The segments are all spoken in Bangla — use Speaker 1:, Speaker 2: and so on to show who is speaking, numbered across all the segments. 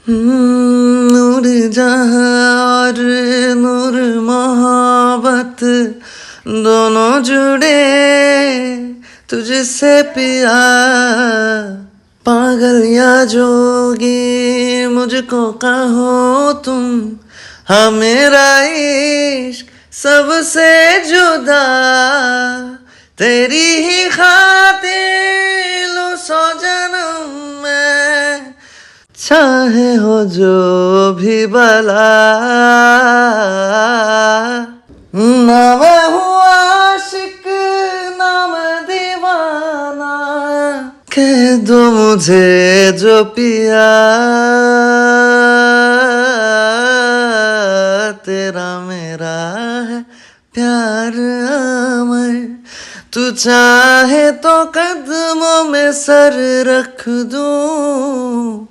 Speaker 1: नूर जहाँ और नूर मोहब्बत दोनों जुड़े तुझसे पिया। पागल या जोगी मुझको कहो तुम, हाँ मेरा इश्क सबसे जुदा। तेरी ही खातिर लो 100 जन्म में, चाहे हो जो भी बला। ना मैं हूँ आशिक ना मैं दीवाना, कह दो मुझे जो पिया। तेरा मेरा है प्यार अमर, तू चाहे तो कदमों में सर रख दूं।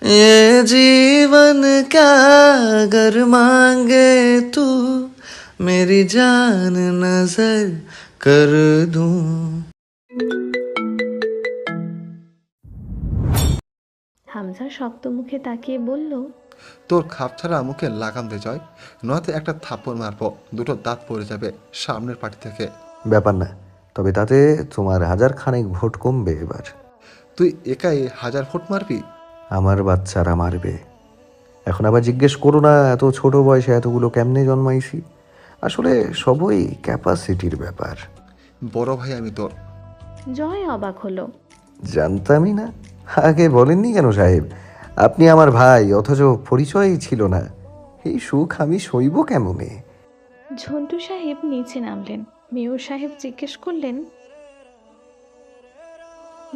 Speaker 1: ये जीवन क्या अगर मांगे तू, मेरी जान नजर कर दूं।
Speaker 2: হামজা শক্ত মুখে তাকিয়ে বলল,
Speaker 3: তোর খাপ ছাড়া মুখে লাগাম দে জয়, নয়তো একটা থাপ্পড় মারবো, দুটো দাঁত পড়ে যাবে সামনের পার্টি থেকে।
Speaker 4: ব্যাপার না, তবে তাতে তোমার 1000 ভোট কমবে এবার।
Speaker 3: তুই একাই 1000 ভোট মারবি?
Speaker 4: আমার বাচ্চারা মারবে। এখন আবার জিজ্ঞেস করো না এত ছোট বয়সে এতগুলো কেমনে জন্মাইছি। আসলে সবই ক্যাপাসিটির ব্যাপার।
Speaker 3: বড় ভাই আমি তোর।
Speaker 2: জয় অবাক হলো।
Speaker 4: জানতামই না। আগে বলেননি কেন সাহেব? আপনি আমার ভাই, অথচ পরিচয়ই ছিল না। এই সুখ আমি সইব কেমনে?
Speaker 2: ঝন্টু সাহেব নিচে নামলেন। মেয়র সাহেব জিজ্ঞেস করলেন।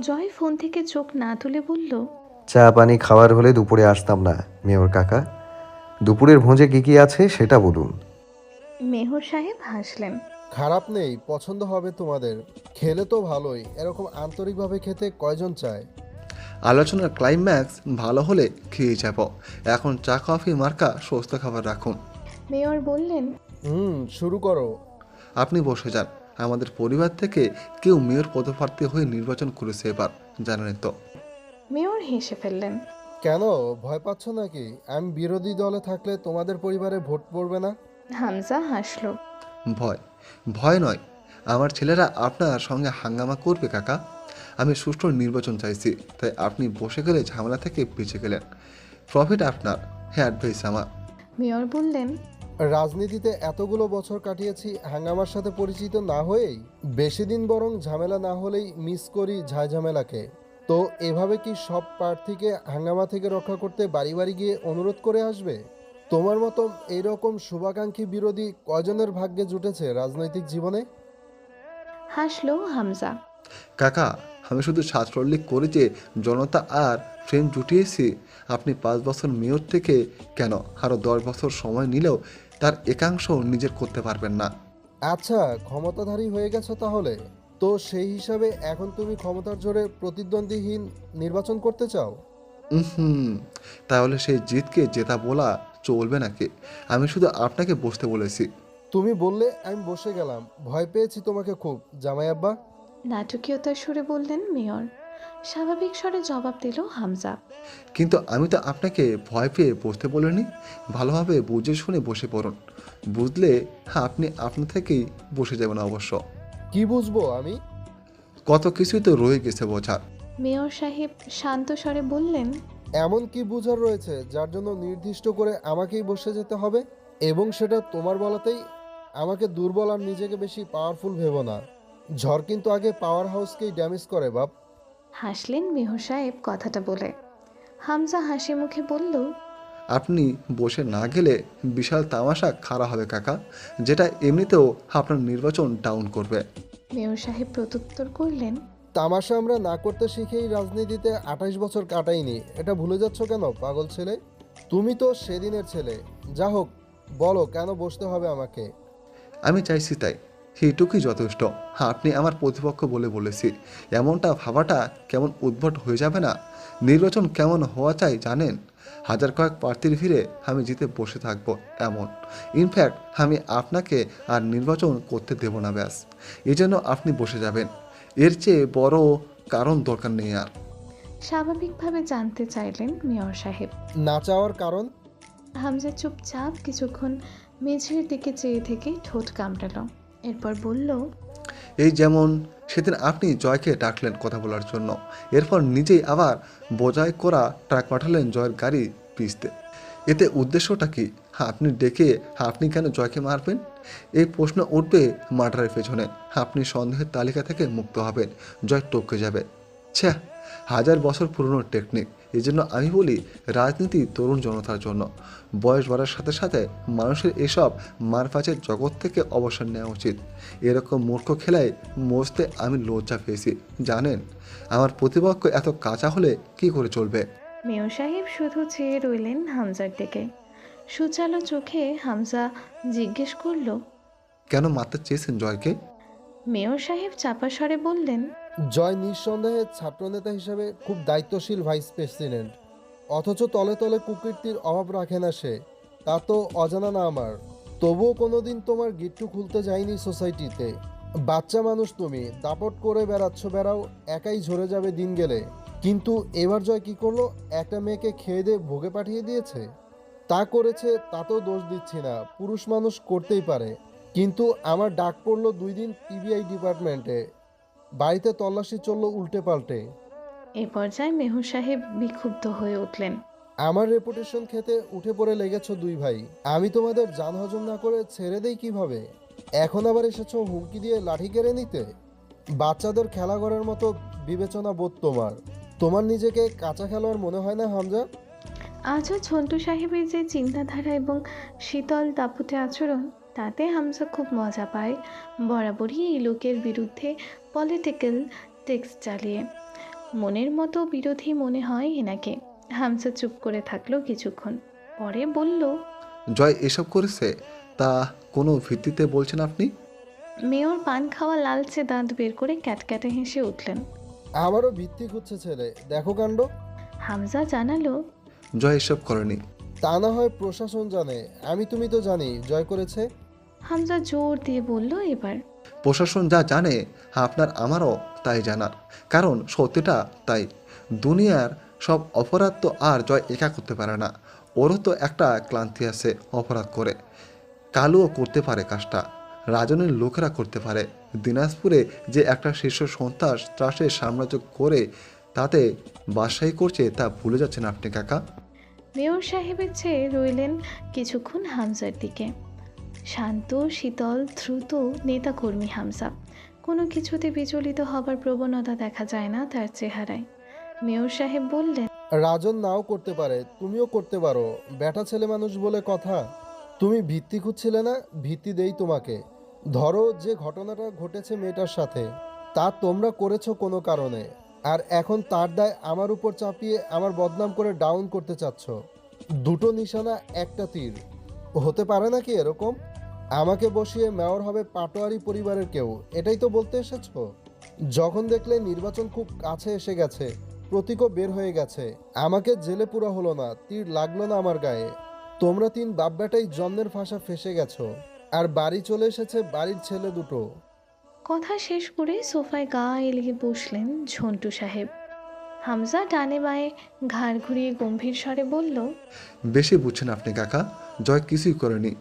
Speaker 2: জয় ফোন থেকে চোখ না তুলে বলল,
Speaker 4: চা পানি খাওয়ার হলে দুপুরে আসতাম না মেয়র কাকা। দুপুরের ভোজে কি কি আছে সেটা বলুন।
Speaker 2: মেয়র সাহেব হাসলেন।
Speaker 5: খারাপ নেই, পছন্দ হবে তোমাদের। খেলে তো ভালোই, এরকম আন্তরিকভাবে খেতে কয়জন চায়?
Speaker 3: আলোচনার ক্লাইম্যাক্স ভালো হলে খেয়ে যাব। এখন চা কফি মার্কা সুস্থ খাবার রাখুন।
Speaker 2: মেয়র বললেন,
Speaker 5: শুরু করো।
Speaker 3: আপনি বসে যান। আমাদের পরিবার থেকে কেউ মেয়র পদপ্রার্থী হয়ে নির্বাচন করেছে এবার, জানেন তো?
Speaker 2: মেয়র হেসে ফেললেন।
Speaker 5: কেন, ভয় পাচ্ছ নাকি? আমি বিরোধী দলে থাকলে তোমাদের পরিবারে ভোট পড়বে না?
Speaker 2: হামজা হাসলো।
Speaker 3: ভয়? ভয় নয়, আমার ছেলেরা আপনার সঙ্গে হাঙ্গামা করবে কাকা। আমি সুষ্ঠু নির্বাচন চাইছি, তাই আপনি বসে গেলে ঝামেলা থেকে বেঁচে গেলেন। প্রফিট আপনার, হ্যাঁ অ্যাডভাইস আমার।
Speaker 2: মেয়র বললেন,
Speaker 5: রাজনীতিতে এতগুলো বছর কাটিয়েছি হাঙ্গামার সাথে পরিচিত না হয়েই। বেশি দিন বরং ঝামেলা না হলেই মিস করি ঝামেলাকে। তো এভাবে কি সব প্রার্থীকে হাঙ্গামা থেকে রক্ষা করতে বাড়ি বাড়ি গিয়ে অনুরোধ করে আসবে? তোমার মতো এইরকম শুভাকাঙ্ক্ষী বিরোধী কয়জনের ভাগ্যে জুটেছে রাজনৈতিক জীবনে?
Speaker 2: হাসলো হামজা।
Speaker 3: কাকা, আমি শুধু ছাত্রলীগ করে যে জনতা আর ফ্রেন্ড জুটিয়েছি। আপনি 5 বছর মেয়র থেকে কেন আরও 10 বছর সময় নিলেও তার একাংশ নিজের করতে পারবেন না।
Speaker 5: আচ্ছা, ক্ষমতাধারী হয়ে গেছো তাহলে। তো সেই হিসাবে এখন তুমি ক্ষমতার জোরে প্রতিদ্বন্দ্বীহীন নির্বাচন করতে চাও?
Speaker 3: হুম, তাহলে সেই জিতকে জেতা বলা চলবে নাকি? আমি শুধু আপনাকে বসতে বলেছি।
Speaker 5: তুমি বললে আমি বসে গেলাম। ভয় পেয়েছি তোমাকে খুব, জামাই আব্বা।
Speaker 2: নাটকীয়তার সুরে বললেন মেয়র। স্বাভাবিক স্বরে জবাব দিল হামজা।
Speaker 3: কিন্তু আমি তো আপনাকে ভয় পেয়ে বসতে বলিনি। ভালোভাবে বুঝে শুনে বসে পড়ুন। বুঝলে আপনি আপনার থেকেই বসে যাবেন অবশ্য।
Speaker 5: কি বুঝবো আমি?
Speaker 3: কত কিছুই তো রয়ে গেছে বোঝার।
Speaker 2: মেয়র সাহেব শান্ত স্বরে বললেন,
Speaker 5: এমন কি বুঝার রয়েছে যার জন্য নির্দিষ্ট করে আমাকেই বসে যেতে হবে? এবং সেটা তোমার বলাতেই? আমাকে দুর্বল আর নিজেকে বেশি পাওয়ারফুল ভেবো না। ঝড় কিন্তু আগে পাওয়ার হাউসকেই ড্যামেজ করে বাপ।
Speaker 2: হাসলেন মেয়র সাহেব কথাটা বলে। হামজা হাসি মুখে বলল,
Speaker 3: আপনি বসে না গেলে বিশাল তামাশা খাড়া হবে কাকা, যেটা এমনিতেও আপনার নির্বাচন ডাউন করবে।
Speaker 2: মেয়র সাহেব প্রত্যুত্তর করলেন,
Speaker 5: তামাশা আমরা না করতে শিখেই রাজনীতিতে 28 বছর কাটাইনি। এটা ভুলে যাচ্ছ কেন পাগল ছেলে? তুমি তো সেদিনের ছেলে। যা হোক, বলো কেন বসতে হবে আমাকে?
Speaker 3: আমি চাইছি তাই, সেইটুকুই যথেষ্ট। আপনি আমার প্রতিপক্ষ বলে বলেছি, এমনটা ভাবাটা কেমন উদ্ভট হয়ে যাবে না? নির্বাচন কেমন হওয়া চাই জানেন? 1000 কয়েক প্রার্থীর ভিড়ে আমি জিতে বসে থাকবো এমন। ইনফ্যাক্ট আমি আপনাকে আর নির্বাচন করতে দেব না, ব্যাস। এই জন্য আপনি বসে যাবেন, এর চেয়ে বড় কারণ দরকার নেই আর।
Speaker 2: স্বাভাবিকভাবে জানতে চাইলেন মেয়র সাহেব।
Speaker 5: না চাওয়ার কারণ?
Speaker 2: হামজা চুপচাপ কিছুক্ষণ মেঝের দিকে চেয়ে থেকে ঠোঁট কামড়ালো, এরপর বলল,
Speaker 3: এই যেমন সেদিন আপনি জয়কে ডাকলেন কথা বলার জন্য, এরপর নিজেই আবার বোঝাই করা ট্রাক পাঠালেন জয়ের গাড়ি পিছতে। এতে উদ্দেশ্যটা কি? আপনি ডেকে আপনি কেন জয়কে মারবেন? এই প্রশ্ন উঠবে মার্ডারের পেছনে। আপনি সন্দেহের তালিকা থেকে মুক্ত হবেন, জয় টপকে যাবে। ছ্যা, 1000 বছর পুরনো টেকনিক। এই জন্য আমি বলি, রাজনীতি তরুণ জনতার জন্য। বয়স বাড়ার সাথে সাথে মানুষের এসব মারপ্যাচের জগৎ থেকে অবসর নেওয়া উচিত। এরকম মূর্খ খেলায় মজতে আমি লজ্জা পেয়েছি জানেন। আমার প্রতিপক্ষ এত কাঁচা হলে কি করে চলবে?
Speaker 2: মেয়র সাহেব শুধু চেয়ে রইলেন হামজার দিকে। সুচালো চোখে হামজা জিজ্ঞেস করল,
Speaker 3: কেন মারতে চেয়েছেন জয়কে?
Speaker 2: মেয়র সাহেব চাপা স্বরে বললেন,
Speaker 5: জয় নিঃসন্দেহে ছাত্রনেতা হিসেবে খুব দায়িত্বশীল ভাইস প্রেসিডেন্ট, অথচ তলে তলে কুকীর্তির অভাব রাখে না সে। তা তো অজানা না আমার। তবুও কোনোদিন তোমার গিট্টু খুলতে যায়নি সোসাইটিতে। বাচ্চা মানুষ তুমি, দাপট করে বেড়াও, একাই ঝরে যাবে দিন গেলে। কিন্তু এবার জয় কি করলো? একটা মেয়েকে খেয়ে দিয়ে ভোগে পাঠিয়ে দিয়েছে। তা করেছে, তাতেও দোষ দিচ্ছি না, পুরুষ মানুষ করতেই পারে। কিন্তু আমার ডাক পড়লো 2 দিন পিবিআই ডিপার্টমেন্টে, বাড়িতে তল্লাশি চললো উল্টে পাল্টে।
Speaker 2: এ পর্যায়ে মেয়র সাহেব বিক্ষুব্ধ হয়ে উঠলেন।
Speaker 5: আমার রেপুটেশন খেতে উঠে পড়ে লেগেছো 2 ভাই। আমি তোমাদের জান হজম না করে ছেড়ে দেই কিভাবে? এখন আবার এসেছো হুমকি দিয়ে লাঠি কেড়ে নিতে? বাচ্চাদের খেলাঘরের মতো বিবেচনা বোধ তোমার। তোমার নিজেকে কাঁচা খেলোয়াড় মনে হয় না হামজা?
Speaker 2: আজও ঝন্টু সাহেবের যে চিন্তাধারা এবং শীতল দাপুটে আচরণ, তাতে হামজা খুব মজা পায়। বরাবরই এই লোকের বিরুদ্ধে পলিটিক্যাল টেক্সট চালিয়ে মনের মতো বিরোধী মনে হয় এনাকে। হামজা চুপ করে থাকলো কিছুক্ষণ, পরে বলল,
Speaker 3: জয় এসব করেছে, তা কোনো ভিত্তিতে বলছেন আপনি?
Speaker 2: মেয়র পান খাওয়া লালচে দাঁত বের করে ক্যাটক্যাটে হেসে উঠলেন।
Speaker 5: আমারও ভিত্তি খুঁজছে ছেলে, দেখো কাণ্ড।
Speaker 2: হামজা জানালো,
Speaker 3: জয় এসব করেনি।
Speaker 5: তা না হয় প্রশাসন জানে, তুমি তো জানি জয় করেছে।
Speaker 2: হামজা জোর দিয়ে বলল, এবার
Speaker 3: প্রশাসন যা জানে আপনার আমারও তাই জানার, কারণ সত্যিটা তাই। দুনিয়ার সব অপরাধ তো আর জয় একা করতে পারে না, ওরও তো একটা ক্লান্তি আছে অপরাধ করে। কালুও করতে পারে কাজটা, রাজনের লোকেরা করতে পারে। দিনাজপুরে যে একটা শীর্ষ সন্ত্রাস ত্রাসের সাম্রাজ্য করে তাতে বাসাই করছে, তা ভুলে যাচ্ছেন আপনি কাকা।
Speaker 2: মেয়র সাহেবের চেয়ে রইলেন কিছুক্ষণ হামজার দিকে। শান্ত, শীতল, দ্রুত নেতাকর্মী হামজা। কোনো কিছুতে বিচলিত হবার প্রবণতা দেখা যায় না তার চেহারায়। মেয়র সাহেব বললেন,
Speaker 5: রাজন নাও করতে পারে, তুমিও করতে পারো, বেটা ছেলে মানুষ বলে কথা। তুমি ভিত্তি খুঁজছিলে না, ভিত্তি দেই তোমাকে। ধরো যে ঘটনাটা ঘটেছে মেয়েটার সাথে, তা তোমরা করেছো কোনো কারণে, আর এখন তার দায় আমার উপর চাপিয়ে আমার বদনাম করে ডাউন করতে চাচ্ছ। দুটো নিশানা একটা তীর, হতে পারে নাকি এরকম? আমাকে বসিয়ে মেয়র হবে পাটোয়ারি পরিবারের কেউ, এটাই তো বলতে এসেছো? যখন দেখলে নির্বাচন খুব কাছে এসে গেছে, প্রতীকও বের হয়ে গেছে, আমাকে জেলে পুরা হলো না, তীর লাগলো না আমার গায়ে, তোমরা 3 বাপ বেটাই জন্মের ফাঁসা ফেসে গেছো, আর বাড়ি চলে এসেছে বাড়ির ছেলে দুটো।
Speaker 2: কথা শেষ করে সোফায় গা এলিয়ে বসলেন ঝন্টু সাহেব। হামজা ডানে বাঁয়ে ঘাড় ঘুরিয়ে গম্ভীর স্বরে বলল,
Speaker 3: বেশি বুঝছেন আপনি কাকা, জয় কিছুই করেনি।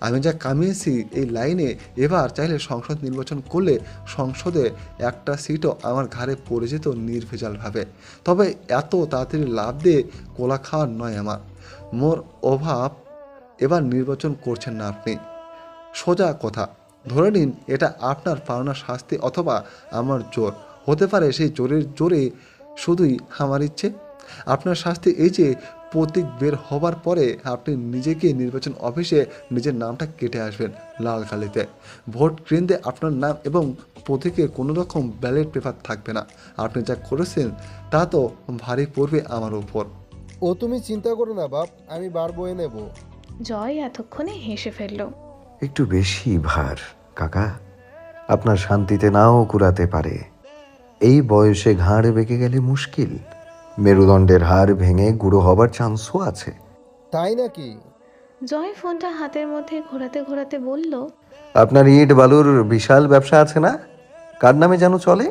Speaker 3: আমি যা কামিয়েছি এই লাইনে, এবার চাইলে সংসদ নির্বাচন করলে সংসদে একটা সিটও আমার ঘাড়ে পড়ে যেত নির্ভেজালভাবে। তবে এত তাড়াতাড়ি লাভ দিয়ে কোলা খাওয়ার নয় আমার। মোর অভাব এবার নির্বাচন করছেন না আপনি। সোজা কথা, ধরে নিন এটা আপনার পাওনা শাস্তি অথবা আমার জোর হতে পারে। সেই জোরের জোরে শুধুই আমার ইচ্ছে। আপনার শাস্তি এই যে প্রতীক বের হবার পরে আপনি নিজেকে নির্বাচন অফিসে নিজের নামটা কেটে আসবেন লাল কালিতে। ভোট কেন্দ্রে আপনার নাম এবং প্রতীকের কোনো রকম ব্যালট পেপার থাকবে না। আপনি যা করেছেন তা তো ভারী পড়বে আমার উপর।
Speaker 5: ও তুমি চিন্তা করো না বাপ, আমি বার বয়ে নেব।
Speaker 2: জয় এতক্ষণে হেসে ফেলল।
Speaker 4: একটু বেশি ভার কাকা, আপনার শান্তিতে নাও কুড়াতে পারে। এই বয়সে ঘাড় বেঁকে গেলে মুশকিল, মেরুদণ্ডের হাড় ভেঙে গুঁড়ো হবার চান্সও আছে।
Speaker 5: তাই নাকি?
Speaker 2: জয় ফোনটা হাতের মধ্যে ঘোরাতে ঘোরাতে বলল,
Speaker 4: আপনার ইট বালুর বিশাল ব্যবসা আছে না? কার নামে যেন চলে?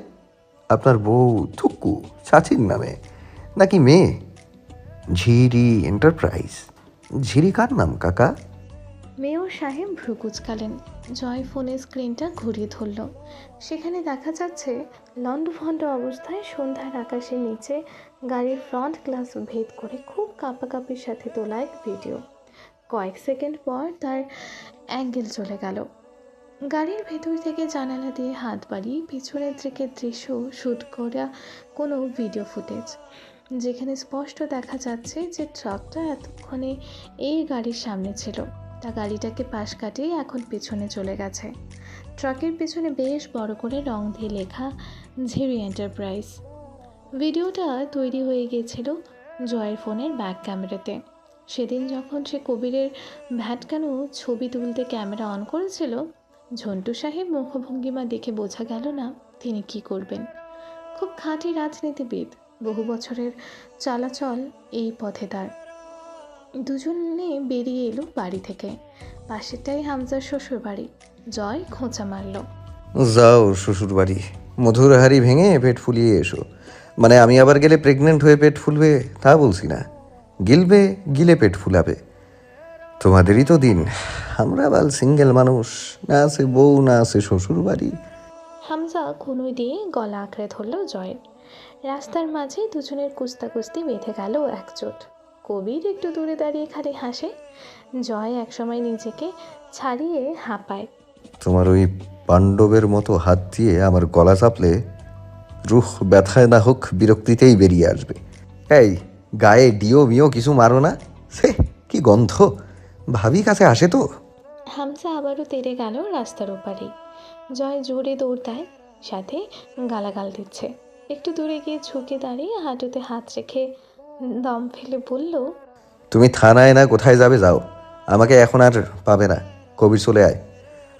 Speaker 4: আপনার বউ থুক্কু চাচির নামে। নাকি মেয়ে? ঝিরি এন্টারপ্রাইজ। ঝিরি কার নাম কাকা?
Speaker 2: মেয়র সাহেব ভ্রু কুচকালেন। জয় ফোনের স্ক্রিনটা ঘুরিয়ে ধরল। সেখানে দেখা যাচ্ছে লণ্ডভণ্ড অবস্থায় সন্ধ্যার আকাশের নিচে গাড়ির ফ্রন্ট গ্লাস ভেদ করে খুব কাঁপাকাঁপির সাথে তোলা এক ভিডিও। কয়েক সেকেন্ড পর তার অ্যাঙ্গেল চলে গেল। গাড়ির ভেতর থেকে জানালা দিয়ে হাত বাড়িয়ে পিছনের দিকের দৃশ্য শ্যুট করা কোনো ভিডিও ফুটেজ, যেখানে স্পষ্ট দেখা যাচ্ছে যে ট্রাকটা এতক্ষণে এই গাড়ির সামনে ছিল, তা গাড়িটাকে পাশ কাটিয়ে এখন পেছনে চলে গেছে। ট্রাকের পেছনে বেশ বড় করে রং দিয়ে লেখা ঝিরি এন্টারপ্রাইজ। ভিডিওটা তৈরি হয়ে গিয়েছিল জয়ের ফোনের ব্যাক ক্যামেরাতে। সেদিন যখন সে কবিরের ভ্যাটকানো ছবি তুলতে ক্যামেরা অন করেছিল, ঝন্টু সাহেব মুখভঙ্গিমা দেখে বোঝা গেল না তিনি কি করবেন। খুব খাঁটি রাজনীতিবিদ, বহু বছরের চলাচল এই পথে তার। দুজনে বেরিয়ে এলো বাড়ি থেকে। পাশেরটাই হামজার শ্বশুর বাড়ি। জয় খোঁচা মারল।
Speaker 4: যাও শ্বশুর বাড়ি, মধুর হাড়ি ভেঙে পেট ফুলিয়ে এসো। মানে আমি আবার গেলে প্রেগনেন্ট হয়ে পেট ফুলবে তা বলছি না, গিলবে, গিলে পেট ফুলাবে। তোমাদেরই তো দিন, আমরা বাল সিঙ্গেল মানুষ, না আছে বউ না আছে শ্বশুর বাড়ি।
Speaker 2: হামজা খুনুই দিয়ে গলা আঁকড়ে ধরল জয়ের। রাস্তার মাঝে দুজনের কুস্তাকুস্তি বেঁধে গেল একজোট। কবির একটু দূরে দাঁড়িয়ে খালি হাসে। জয় একসময় নিজেকে ছাড়িয়ে হাঁপায়।
Speaker 4: তোমার ওই পাণ্ডবের মতো হাত দিয়ে আমার গলা চাপলে রুহ ব্যথায় না হোক বিরক্তিতেই বেরিয়ে আসবে। এই গায়ে ডিও মিও কিছু মারো না, সে কি গন্ধ, ভাবি কাছে আসে তো।
Speaker 2: হামজা আবারও তেড়ে গেল রাস্তার ওপারে। জয় জোরে দৌড় দেয়, সাথে গালাগাল দিচ্ছে। একটু দূরে গিয়ে ঝুঁকে দাঁড়িয়ে হাঁটুতে হাত রেখে দম ফেলে বলল,
Speaker 4: তুমি থানায় না কোথায় যাবে যাও, আমাকে এখন আর পাবে না। কবির চলে আয়,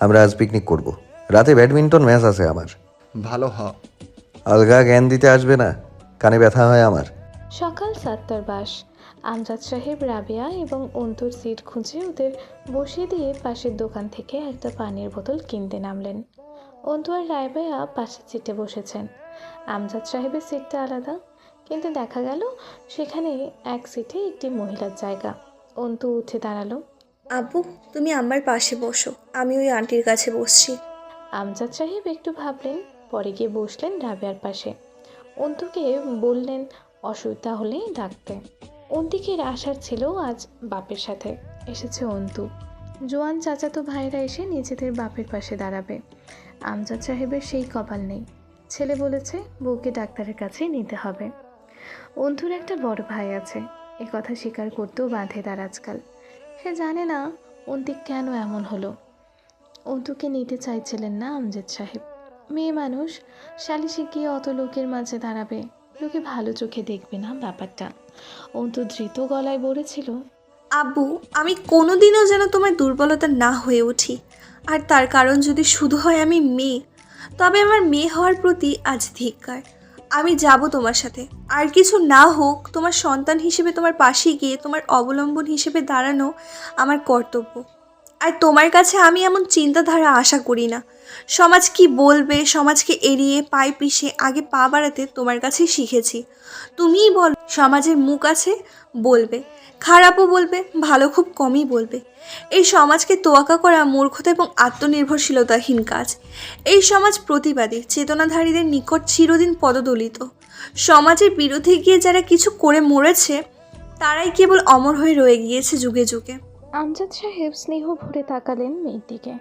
Speaker 4: আমরা আজ পিকনিক করব। রাতে ব্যাডমিন্টন ম্যাচ আছে আমার।
Speaker 3: ভালো হ।
Speaker 4: আলগা জ্ঞান দিতে আসবে না, কানে ব্যথা হয় আমার।
Speaker 2: সকাল 7টার বাস। আমজাদ সাহেব রাবেয়া এবং অন্তুর সিট খুঁজে ওদের বসিয়ে দিয়ে পাশের দোকান থেকে একটা পানির বোতল কিনতে নামলেন। অন্তু আর রাবেয়া পাশের সিটে বসেছেন। আমজাদ সাহেবের সিটটা আলাদা, কিন্তু দেখা গেল সেখানে এক সিটে একটি মহিলার জায়গা। অন্তু উঠে দাঁড়ালো।
Speaker 6: আব্বু, তুমি আমার পাশে বসো, আমি ওই আন্টির কাছে বসছি।
Speaker 2: আমজাদ সাহেব একটু ভাবলেন, পরে গিয়ে বসলেন রাবেয়ার পাশে। অন্তুকে বললেন অসুবিধা হলেই ডাকতে। অন্তিকের আশার ছিল আজ বাপের সাথে এসেছে অন্তু। জোয়ান চাচাতো ভাইরা এসে নিজেদের বাপের পাশে দাঁড়াবে। আমজাদ সাহেবের সেই কপাল নেই। ছেলে বলেছে বউকে ডাক্তারের কাছে নিতে হবে। অন্তুর একটা বড় ভাই আছে, এ কথা স্বীকার করতেও বাঁধে তার আজকাল। সে জানে না অন্তিক কেন এমন হলো। অন্তুকে নিতে চাইছিলেন না আমজাদ সাহেব। মেয়ে মানুষ, সালিশে গিয়ে অত লোকের মাঝে দাঁড়াবে, লোকে ভালো চোখে দেখবে না ব্যাপারটা। অন্তু ধৃত গলায় বলেছিল,
Speaker 6: আব্বু, আমি কোনোদিনও যেন তোমার দুর্বলতা না হয়ে উঠি। আর তার কারণ যদি শুধু হয় আমি মেয়ে, তবে আমার মেয়ে হওয়ার প্রতি আজ ধিক্কার। আমি যাব তোমার সাথে, আর কিছু না হোক তোমার সন্তান হিসেবে তোমার পাশে গিয়ে তোমার অবলম্বন হিসেবে দাঁড়ানো আমার কর্তব্য। আর তোমার কাছে আমি এমন চিন্তাধারা আশা করি না। সমাজ কি বলবে, সমাজকে এড়িয়ে পায়ে পিষে আগে পা বাড়াতে তোমার কাছেই শিখেছি। তুমিই বল, সমাজের মুখ আছে, বলবে, খারাপও বলবে, ভালো খুব কমই বলবে। এই সমাজকে তোয়াক্কা করা মূর্খতা এবং আত্মনির্ভরশীলতাহীন কাজ। এই সমাজ প্রতিবাদী চেতনাধারীদের নিকট চিরদিন পদদলিত। সমাজের বিরুদ্ধে গিয়ে যারা কিছু করে মরেছে, তারাই কেবল অমর হয়ে রয়ে গিয়েছে যুগে যুগে।
Speaker 2: আমজাদ সাহেব স্নেহ ভরে তাকালেন মেয়ের দিকে।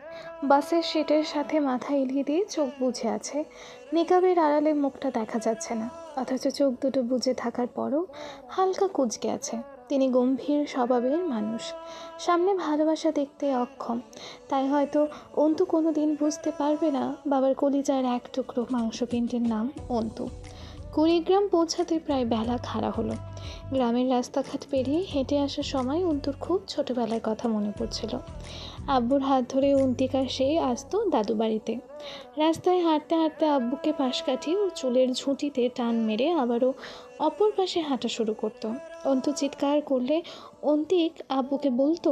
Speaker 2: বাসের সিটের সাথে মাথা এলিয়ে দিয়ে চোখ বুজে আছে। নিকাবের আড়ালে মুখটা দেখা যাচ্ছে না, অথচ চোখ দুটো বুজে থাকার পরও হালকা কুঁচকে আছে। তিনি গম্ভীর স্বভাবের মানুষ, সামনে ভালোবাসা দেখতে অক্ষম। তাই হয়তো অন্তু কোনো দিন বুঝতে পারবে না বাবার কলিজার এক টুকরো মাংসপিণ্ডের নাম অন্তু। কুড়িগ্রাম পৌঁছাতে প্রায় বেলা খাড়া হলো। গ্রামের রাস্তাঘাট পেরিয়ে হেঁটে আসার সময় অন্তুর খুব ছোটবেলার কথা মনে পড়ছিল। আব্বুর হাত ধরে অন্তিকা সে আসতো দাদু বাড়িতে। রাস্তায় হাঁটতে হাঁটতে আব্বুকে পাশ কাটিয়ে ওর চুলের ঝুঁটিতে টান মেরে আবারও অপর পাশে হাঁটা শুরু করতো। অন্তু চিৎকার করলে অন্তিক আব্বুকে বলতো,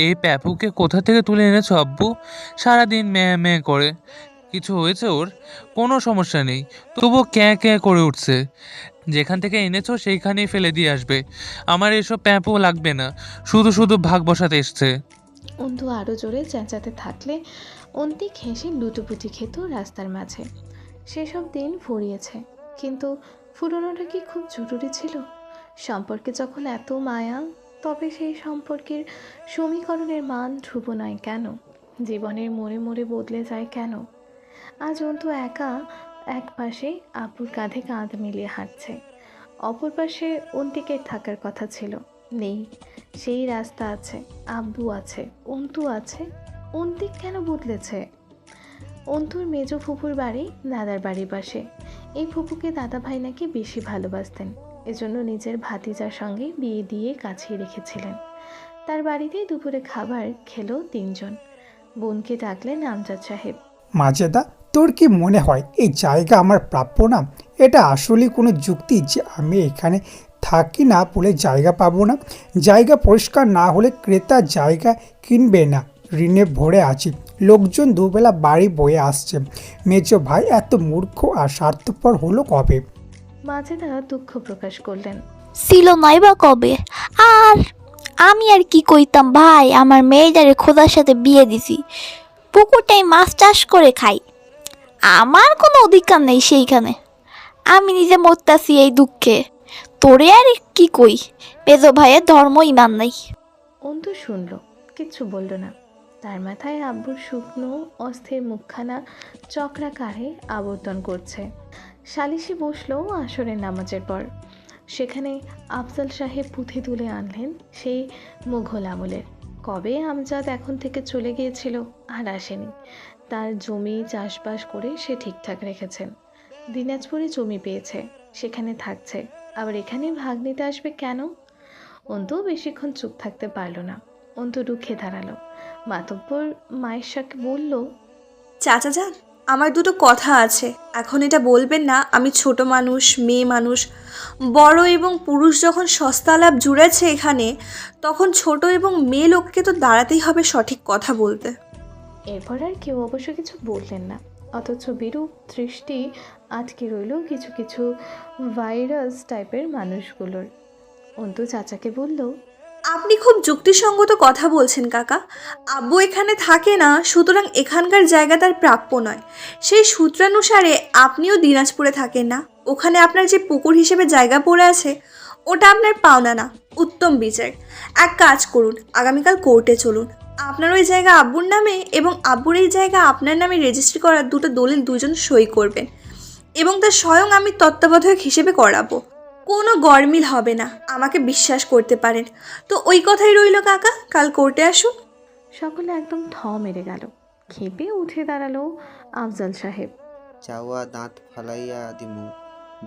Speaker 7: এই প্যাপুকে কোথা থেকে তুলে এনেছো আব্বু? সারাদিন মেয়ে মেয়ে করে, কিছু হয়েছে ওর? কোনো সমস্যা নেই, তবুও ক্যাঁ ক্যাঁ করে উঠছে। যেখান থেকে এনেছো সেইখানেই ফেলে দিয়ে আসবে। আমার এসব প্যাঁপও লাগবে না, শুধু শুধু ভাগ বসাতে এসছে।
Speaker 2: অন্তু আরও জোরে চেঁচাতে থাকলে অন্তিক হেসে লুটোপুটি খেত রাস্তার মাঝে। সেসব দিন ফুরিয়েছে, কিন্তু ফুরোনোটা কি খুব জরুরি ছিল? সম্পর্কে যখন এত মায়া, তবে সেই সম্পর্কের সমীকরণের মান ধ্রুব নয় কেন? জীবনের মোড়ে মোড়ে বদলে যায় কেন? আজ অন্তু একা এক পাশে আব্বুর কাঁধে কাঁধ মিলিয়ে হাঁটছে, অপর পাশে অন্তিকের থাকার কথা ছিল, নেই। সেই রাস্তা আছে, আব্বু আছে, অন্তু আছে, অন্তিক কেন বদলেছে? অন্তুর মেজ ফুপুর বাড়ি দাদার বাড়ির পাশে। এই ফুপুকে দাদা ভাই নাকি বেশি ভালোবাসতেন, এজন্য নিজের ভাতিজার সঙ্গে বিয়ে দিয়ে কাছেই রেখেছিলেন। তার বাড়িতেই দুপুরে খাবার খেলো 3 জন। বোনকে ডাকলেন আমজাদ সাহেব।
Speaker 8: মাজেদা, তোর কি মনে হয় এই জায়গা আমার প্রাপ্য না? এটা আসলে কোনো যুক্তি যে আমি এখানে থাকি না বলে জায়গা পাবো না? জায়গা পরিষ্কার না হলে ক্রেতা জায়গা কিনবে না। ঋণে ভরে আছি, লোকজন দুবেলা বাড়ি বয়ে আসছে। মেজ ভাই এত মূর্খ আর স্বার্থপর হলো কবে?
Speaker 2: মাজেদা দুঃখ প্রকাশ করলেন।
Speaker 9: ছিল নয় বা কবে? আর আমি আর কি কইতাম ভাই, আমার মেয়েটারে খোদার সাথে বিয়ে দিছি, পুকুরটাই মাছ চাষ করে খাই, আমার কোনো অধিকার নেই সেইখানে। আমি নিজে মরতাছি এই দুঃখে, তোরে আর কি কই, মেজো ভাইয়ের ধর্ম ইমান নাই।
Speaker 2: অন্তু শুনল, কিচ্ছু বলল না। তার মাথায় আব্বুর শুকনো অস্থির মুখখানা চক্রাকারে আবর্তন করছে। সালিশি বসলো আসরের নামাজের পর। সেখানে আফজাল সাহেব পুঁথি তুলে আনলেন সেই মুঘল আমলের। কবে আমজাদ এখন থেকে চলে গিয়েছিল, আর আসেনি। তার জমি চাষবাস করে সে ঠিকঠাক রেখেছেন। দিনাজপুরে জমি পেয়েছে, সেখানে থাকছে, আবার এখানে ভাগ নিতে আসবে কেন? অন্তু বেশিক্ষণ চুপ থাকতে পারল না। অন্তু রুখে দাঁড়ালো। মাতব্বর মায়ের সাথে বলল,
Speaker 6: চাচা যান, আমার দুটো কথা আছে, এখন এটা বলবেন না। আমি ছোট মানুষ, মেয়ে মানুষ। বড় এবং পুরুষ যখন সস্তা লাভ জুড়েছে এখানে, তখন ছোট এবং মেয়ে লোককে তো দাঁড়াতেই হবে সঠিক কথা বলতে।
Speaker 2: এরপর আর কেউ অবশ্য কিছু বললেন না, অথচ বিরূপ দৃষ্টি আটকে রইল কিছু কিছু ভাইরাস টাইপের মানুষগুলোর। অন্তু চাচাকে বলল,
Speaker 6: আপনি খুব যুক্তিসঙ্গত কথা বলছেন কাকা। আব্বু এখানে থাকে না, সুতরাং এখানকার জায়গা তার প্রাপ্য নয়। সেই সূত্রানুসারে আপনিও দিনাজপুরে থাকেন না, ওখানে আপনার যে পুকুর হিসেবে জায়গা পড়ে আছে ওটা আপনার পাওনা না। উত্তম বিচার। এক কাজ করুন, আগামীকাল কোর্টে চলুন। আপনার ওই জায়গা আব্বুর নামে এবং আব্বুর এই জায়গা আপনার নামে রেজিস্ট্রি করার দুটো দলিল দুজন সই করবেন, এবং তা স্বয়ং আমি তত্ত্বাবধায়ক হিসেবে করাবো। কোনো গরমিল হবে না, আমাকে বিশ্বাস করতে পারেন। তো ওই কথাই রইল কাকা, কাল কোর্টে আসুন।
Speaker 2: সকলে একদম থ মেরে গেল। খেপে উঠে দাঁড়ালো আফজাল সাহেব।
Speaker 10: চাওয়া দাঁত ফালাইয়া দিমু,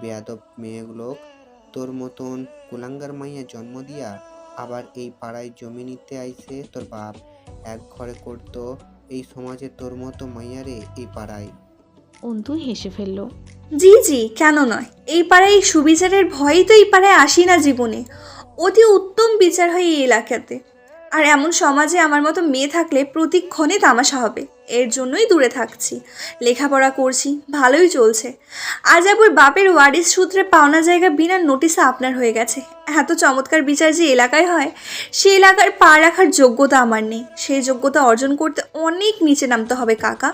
Speaker 10: বেয়াদব মেয়েগুলো, তোর মতন কুলাঙ্গার মাইয়া জন্ম দিয়া আবার এই পাড়ায় জমি নিতে আইছে তোর বাপ। এক ঘরে করতো এই সমাজে তোর মতো মাইয়ারে এই পাড়ায়।
Speaker 2: অন্তু হেসে ফেলল।
Speaker 6: জি জি, কেন নয়। এই পাড়ায় এই সুবিচারের ভয়েই তো এই পাড়ায় আসি না জীবনে। অতি উত্তম বিচার হয় এই এলাকাতে। আর এমন সমাজে আমার মতো মেয়ে থাকলে প্রতিক্ষণে তামাশা হবে, এর জন্যই দূরে থাকছি। লেখাপড়া করছি, ভালোই চলছে। আজ আবার বাপের ওয়ারিশ সূত্রে পাওনা জায়গা বিনা নোটিসে আপনার হয়ে গেছে। এত চমৎকার বিচার যে এলাকায় হয়, সেই এলাকার পা রাখার যোগ্যতা আমার নেই। সেই যোগ্যতা অর্জন করতে অনেক নিচে নামতে হবে কাকা।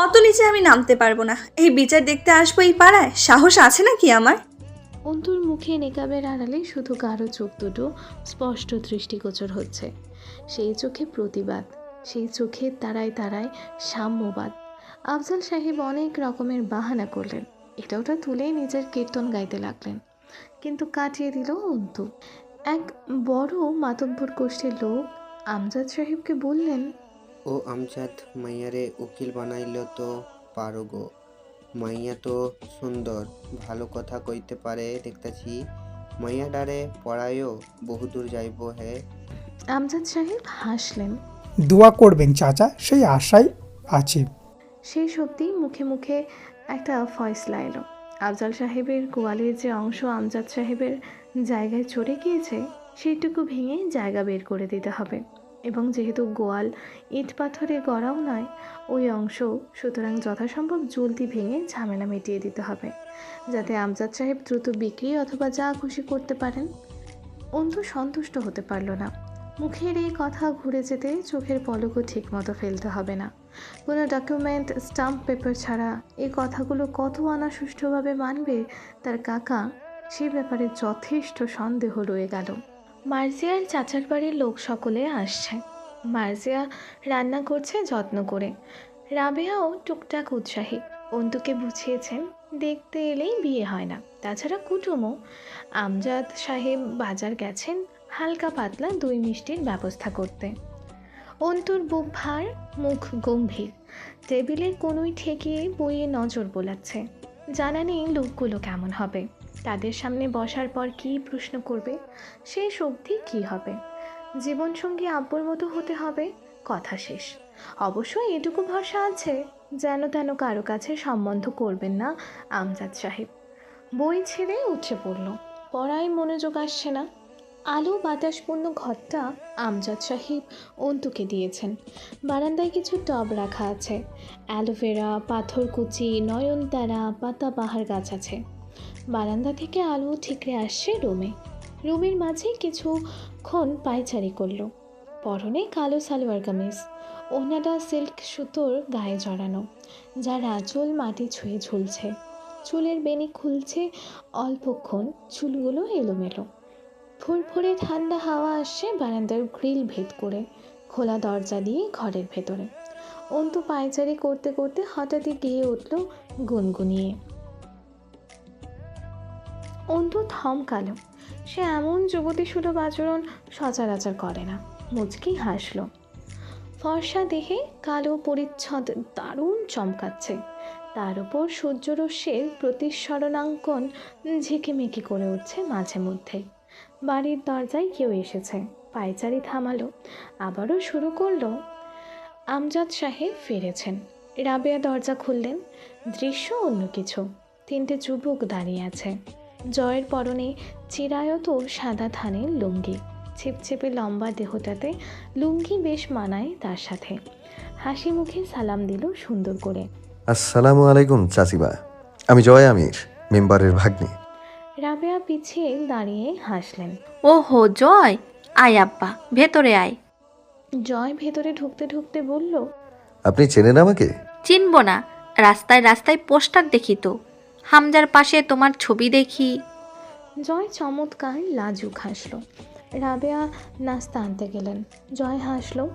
Speaker 6: অত নিচে আমি নামতে পারবো না। এই বিচার দেখতে আসবো এই পাড়ায়, সাহস আছে নাকি আমার?
Speaker 2: অন্তুর মুখে নেকাবের আড়ালে শুধু গাঢ় চোখ দুটো স্পষ্ট দৃষ্টিগোচর হচ্ছে। সেই চোখে প্রতিবাদ, সেই চোখে তারায় তারায় সাম্যবাদ। আফজাল সাহেব অনেক রকমের বাহানা করলেন, এটা ওটা তুলে নিজের কীর্তন গাইতে লাগলেন, কিন্তু কাটিয়ে দিল অন্তু। এক বড় মাতব্বর গোষ্ঠীর লোক আমজাদ সাহেবকে বললেন,
Speaker 10: ও আমজাদ, মাইয়ারে উকিল বানাইল তো পারো গো। মাইয়া তো সুন্দর, ভালো কথা কইতে পারে দেখতাছি। মাইয়াডারে পড়ায়ও বহুদূর যাইব হে।
Speaker 2: আমজাদ সাহেব হাসলেন।
Speaker 8: দোয়া করবেন চাচা, সেই আশাই আছি।
Speaker 2: সেই সত্যি মুখে মুখে একটা ফয়সলা এলো। আফজাল সাহেবের গোয়ালের যে অংশ আমজাদ সাহেবের জায়গায় চড়ে গিয়েছে, সেইটুকু ভেঙে জায়গা বের করে দিতে হবে। এবং যেহেতু গোয়াল ইট পাথরে গড়াও নয় ওই অংশ, সুতরাং যথাসম্ভব জলদি ভেঙে ঝামেলা মিটিয়ে দিতে হবে, যাতে আমজাদ সাহেব দ্রুত বিক্রি অথবা যা খুশি করতে পারেন। অন্তু সন্তুষ্ট হতে পারল না। মুখের এই কথা ঘুরে যেতে চোখের পলকও ঠিক মতো ফেলতে হবে না। কোনো ডকুমেন্ট, স্টাম্প পেপার ছাড়া এই কথাগুলো কত আনা সুষ্ঠুভাবে মানবে তার কাকা, সে ব্যাপারে যথেষ্ট সন্দেহ রয়ে গেল। মার্জিয়ার চাচার বাড়ির লোক সকলে আসছে। মার্জিয়া রান্না করছে যত্ন করে। রাবেয়াও টুকটাক উৎসাহী। অন্তুকে বুঝিয়েছেন দেখতে এলেই বিয়ে হয় না, তাছাড়া কুটুমও। আমজাদ সাহেব বাজার গেছেন হালকা পাতলা দই মিষ্টির ব্যবস্থা করতে। অন্তুর বুক ভার, মুখ গম্ভীর, টেবিলের কোনোই ঠেকিয়ে বইয়ে নজর বোলাচ্ছে। জানা নেই লোকগুলো কেমন হবে, তাদের সামনে বসার পর কী প্রশ্ন করবে, শেষ অবধি কী হবে। জীবনসঙ্গী আব্বুর মতো হতে হবে, কথা শেষ। অবশ্যই এটুকু ভরসা আছে, যেন তেন কারো কাছে সম্বন্ধ করবেন না আমজাদ সাহেব। বই ছেড়ে উঠে পড়ল, পড়ায় মনোযোগ আসছে না। আলো বাতাসপূর্ণ ঘরটা আমজাদ সাহেব অন্তুকে দিয়েছেন। বারান্দায় কিছু টব রাখা আছে, অ্যালোভেরা, পাথরকুচি, নয়নতারা, পাতাবাহার গাছ আছে। বারান্দা থেকে আলো ঠিকরে আসছে রুমে। রুমের মাঝে কিছুক্ষণ পায়চারি করলো। পরনে কালো সালোয়ার কামিজ, ওনাটা সিল্ক সুতোর গায়ে জড়ানো, যার আঁচল মাটি ছুঁয়ে ঝুলছে। চুলের বেনি খুলছে অল্পক্ষণ, চুলগুলো এলোমেলো। ফুরফুরে ঠান্ডা হাওয়া আসছে বারান্দার গ্রিল ভেদ করে, খোলা দরজা দিয়ে ঘরের ভেতরে। অন্তু পায়চারি করতে করতে হঠাৎই গেয়ে উঠল গুনগুনিয়ে। অন্তু থমকালো। সে এমন যুবতী সুলভ আচরণ সচরাচর করে না। মুচকি হাসল। ফর্সা দেহে কালো পরিচ্ছদ দারুণ চমকাচ্ছে, তার উপর সূর্যরশ্মির প্রতিসরণাঙ্কন ঝিকিমিকি করে উঠছে মাঝে মধ্যে। বাড়ির দরজায় কেউ এসেছে, পায়চারি থামালো, আবারও শুরু করলো। আমজাদ সাহেব ফিরেছেন। রাবেয়া দরজা খুললেন। দৃশ্য অন্য কিছু। 3টে যুবক দাঁড়িয়ে আছে। জয়ের পরনে চিরায়ত সাদা থানের লুঙ্গি, ছিপছিপে লম্বা দেহটাতে লুঙ্গি বেশ মানায় তার সাথে। হাসি মুখে সালাম দিল সুন্দর করে।
Speaker 4: আসসালামু আলাইকুম চাচিবা, আমি জয় আমির, মেম্বারের ভাগ্নে।
Speaker 2: রাবেয়া পিছিয়ে দাঁড়িয়ে হাসলেন।
Speaker 11: ও হো জয়, আয় আব্বা, ভেতরে আয়।
Speaker 2: জয় ভেতরে ঢুকতে ঢুকতে বলল,
Speaker 4: আপনি চেনেন আমাকে?
Speaker 11: চিনব না? রাস্তায় রাস্তায় পোস্টার দেখি তো, হামজার পাশে তোমার ছবি দেখি।
Speaker 2: জয় চমৎকার লাজুক হাসলো। রাবেয়া নাস্তা আনতে গেলেন। জয় হাসলো।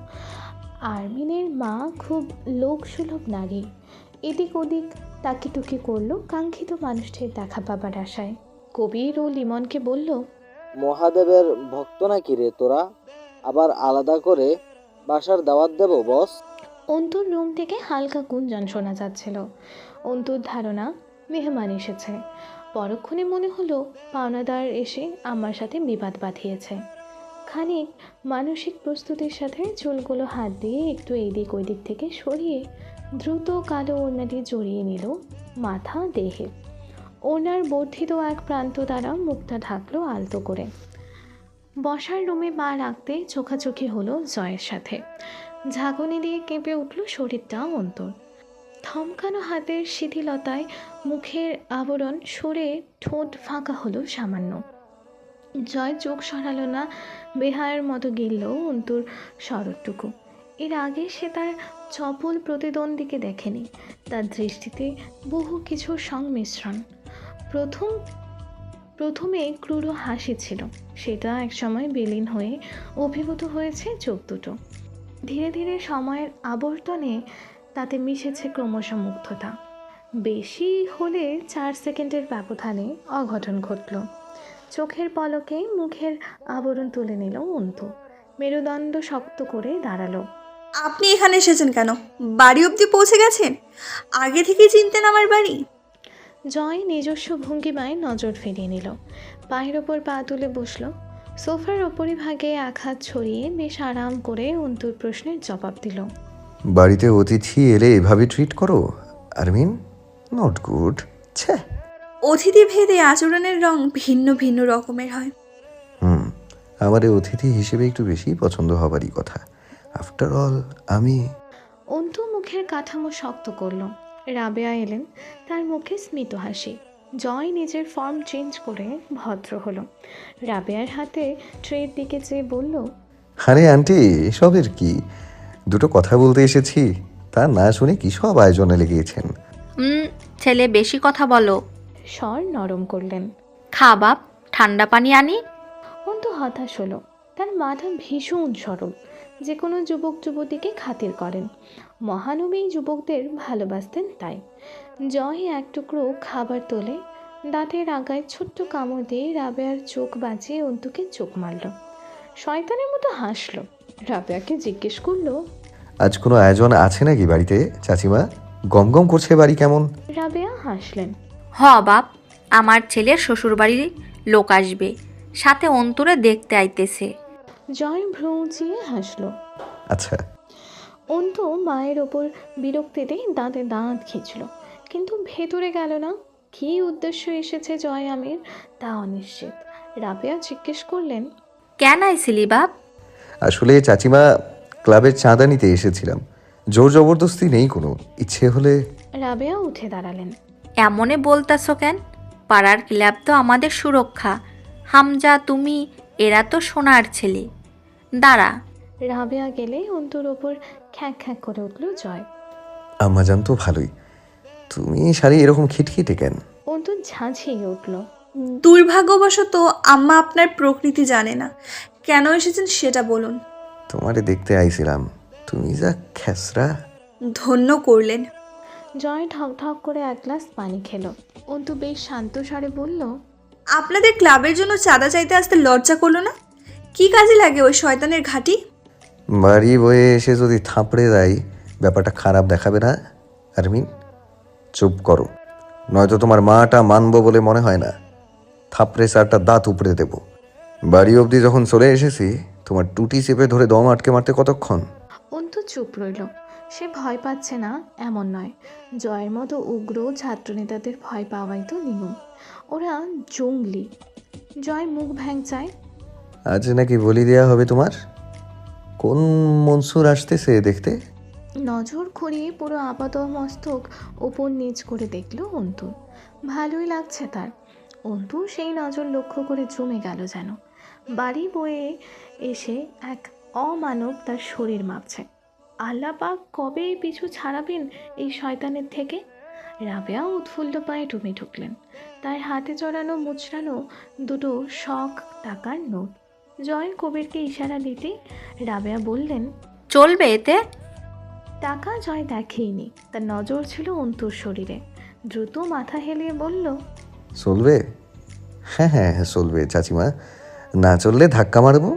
Speaker 2: আরমিনের মা খুব লোকসুলভ নারী। এদিক ওদিক তাকিটুকি করলো কাঙ্ক্ষিত মানুষটির দেখা পাবার আশায়। কবির ও লিমনকে বলল,
Speaker 12: মহাদেবের ভক্ত নাকি রে তোরা? আবার আলাদা করে বাসার দাওয়াত দেব বস?
Speaker 2: অন্তুর রুম থেকে হালকা গুঞ্জন শোনা যাচ্ছিল। অন্তুর ধারণা মেহমান এসেছে। পরক্ষণে মনে হলো পাওনাদার এসে আমার সাথে বিবাদ বাঁধিয়েছে। খানিক মানসিক প্রস্তুতির সাথে চুলগুলো হাত দিয়ে একটু এইদিক ওইদিক থেকে সরিয়ে দ্রুত কালো ওড়নাটি জড়িয়ে নিল মাথা দেহে। ওড়নার বর্ধিত এক প্রান্ত দ্বারা মুখটা ঢাকলো আলতো করে। বসার রুমে পা রাখতে চোখাচোখি হলো জয়ের সাথে। ঝাঁকুনি দিয়ে কেঁপে উঠল শরীরটা অন্তর। থমকানো হাতের শিথিলতায় মুখের আবরণ সরে ঠোঁট ফাঁকা হলো সামান্য। জয় চোখ সরালো না, বেহায়ের মতো গিলল অন্তুর শরৎটুকু। এর আগে সে তার চপল প্রতিদ্বন্দ্বীকে দেখেনি। তার দৃষ্টিতে বহু কিছুর সংমিশ্রণ। প্রথমে ক্রূর হাসি ছিল, সেটা একসময় বিলীন হয়ে অভিভূত হয়েছে চোখ দুটো। ধীরে ধীরে সময়ের আবর্তনে তাতে মিশেছে ক্রমশ মুগ্ধতা। বেশি হলে 4 সেকেন্ডের ব্যবধানে অঘটন ঘটল। চোখের পলকে মুখের আবরণ তুলে নিল অন্তু। মেরুদণ্ড শক্ত করে দাঁড়ালো।
Speaker 6: আপনি এখানে এসেছেন কেন? বাড়ি অবধি পৌঁছে গেছেন? আগে থেকে চিনতেন আমার বাড়ি?
Speaker 2: জয় নিজস্ব ভঙ্গিমায় নজর ফিরিয়ে নিল। পায়ের ওপর পা তুলে বসল। সোফার ওপরিভাগে এক হাত ছড়িয়ে বেশ আরাম করে অন্তুর প্রশ্নের জবাব দিল।
Speaker 4: বাড়িতে অতিথি এলে এভাবে ট্রিট করো আরমিন? Not good. ছে,
Speaker 6: অতিথি ভেদে আচরণের রং ভিন্ন ভিন্ন রকমের হয়।
Speaker 4: আমার এই অতিথি হিসেবে একটু বেশি পছন্দ হবারই কথা। আফটার অল আমি
Speaker 2: অন্তু মুখের কাঠামো শক্ত করল। রাবেয়া এলেন, তার মুখে স্মিত হাসি। জয় নিজের ফর্ম চেঞ্জ করে ভদ্র হলো। রাবেয়ার হাতে ট্রের দিকে চেয়ে বলল,
Speaker 4: আরে আন্টি, এসবের কি? দুটো কথা বলতে এসেছি, তা না শুনে কি সব আয়োজনে লেগেছেন?
Speaker 11: ছেলে বেশি কথা বলো।
Speaker 2: স্বর নরম করলেন।
Speaker 11: খা বাপ, ঠান্ডা পানি আনি।
Speaker 2: অন্তু হতাশ হলো। তার মাথা ভীষণ সরল, যে কোনো যুবক যুবতীকে খাতির করেন। মহানবী যুবকদের ভালোবাসতেন তাই। জয় এক টুকরো খাবার তোলে, দাঁতের আগায় ছোট্ট কামড় দিয়ে রাবেয়ার চোখ বাজিয়ে অন্তুকে চোখ মারল। শয়তানের মতো হাসলো। রাবেয়াকে জিজ্ঞেস করলো,
Speaker 4: আজ কোনো আয়োজন আছে নাকি বাড়িতে চাচিমা? গম গম করছে বাড়ি কেমন?
Speaker 2: রাবেয়া হাসলেন।
Speaker 11: হ বাপ, আমার ছেলের শ্বশুরবাড়ির লোক আসবে, সাথে অন্তরে দেখতে আইতেছে।
Speaker 2: জয় ভ্রু উঁচিয়ে হাসলো।
Speaker 4: আচ্ছা।
Speaker 2: অন্তু মায়ের ওপর বিরক্তিতে দাঁতে দাঁত খিঁচল, কিন্তু ভেতরে গেল না। কী উদ্দেশ্য এসেছে জয় আমির তা অনিশ্চিত। রাবেয়া জিজ্ঞেস করলেন,
Speaker 11: কেন আইছিলি বাপ?
Speaker 4: আসলে চাচিমা, ক্লাবের চাঁদা নিতে এসেছিলাম। জোর জবরদস্তি নেই কোনো, ইচ্ছে হলে।
Speaker 2: রাবেয়া উঠে দাঁড়ালেন।
Speaker 11: এমনে বলতাছো কেন? পাড়ার ক্লাব তো আমাদের সুরক্ষা। হামজা, তুমি, এরা তো সোনার ছেলে। দাঁড়া।
Speaker 2: রাবেয়া গেলে অন্তুর ওপর খ্যাঁক খ্যাঁক করে উঠল জয়।
Speaker 4: আম্মা জান তো ভালোই, তুমি শাড়ি এরকম খিটখিটে কেন?
Speaker 2: অন্তু ঝাঁঝিয়ে উঠল।
Speaker 6: দুর্ভাগ্যবশত আম্মা আপনার প্রকৃতি জানে না। কেন এসেছেন সেটা বলুন।
Speaker 4: তোমারে দেখতে আইছিলাম, তুমি যা খেসরা।
Speaker 6: ধন্য করলেন।
Speaker 2: জয় ঢক ঢক করে এক গ্লাস পানি খেলো। অন্তু বেশ শান্ত স্বরে বলল,
Speaker 6: আপনাদের ক্লাবের জন্য চাঁদা চাইতে আসতে লজ্জা করলো না? কি কাজে লাগে ওই শয়তানের ঘাঁটি?
Speaker 4: বাড়ি বয়ে এসে যদি থাপড়ে দেয়, ব্যাপারটা খারাপ দেখাবে না? আরমিন, চুপ করো, নয়তো তোমার মাটা মানবো বলে মনে হয় না। থাপড়ে চারটা দাঁত উপড়ে দেব। বাড়ি অবধি যখন চলে এসেছি, তোমার টুটি চেপে ধরে দম আটকে মারতে কতক্ষণ?
Speaker 2: অন্তু চুপ রইল। সে ভয় পাচ্ছে না এমন নয়, জয়ের মতো উগ্র ছাত্রনেতাদের ভয় পাওয়াই তো নিয়ম। ওরা জঙ্গলি। জয় মুখ ভ্যাংচায়।
Speaker 4: আজ নাকি বলি দেয়া হবে তোমার? কোন মনসুর আসতেছে দেখতে?
Speaker 2: নজর ঘুরিয়ে পুরো আপাত মস্তক ওপর নিচ করে দেখল অন্তু। ভালোই লাগছে তার। অন্তু সেই নজর লক্ষ্য করে জমে গেল যেন। বাড়ি বয়ে এসে এক অমানব তার শরীর মাপছে। আল্লাহ পাক কবে পিছু ছাড়াবেন এই শয়তানের থেকে? রাবেয়া উৎফুল্ল পায়ে ডুবে ঢুকলেন। তার হাতে জড়ানো মুচড়ানো দুটো শখ টাকার নোট। জয় কবিরকে ইশারা দিতে রাবেয়া বললেন,
Speaker 11: চলবে এতে?
Speaker 2: টাকা জয় দেখেইনি, তার নজর ছিল অন্তুর শরীরে। দ্রুত মাথা হেলিয়ে বলল,
Speaker 4: চলবে? হ্যাঁ হ্যাঁ চলবে চাচিমা, না চললে ধাক্কা মারবো।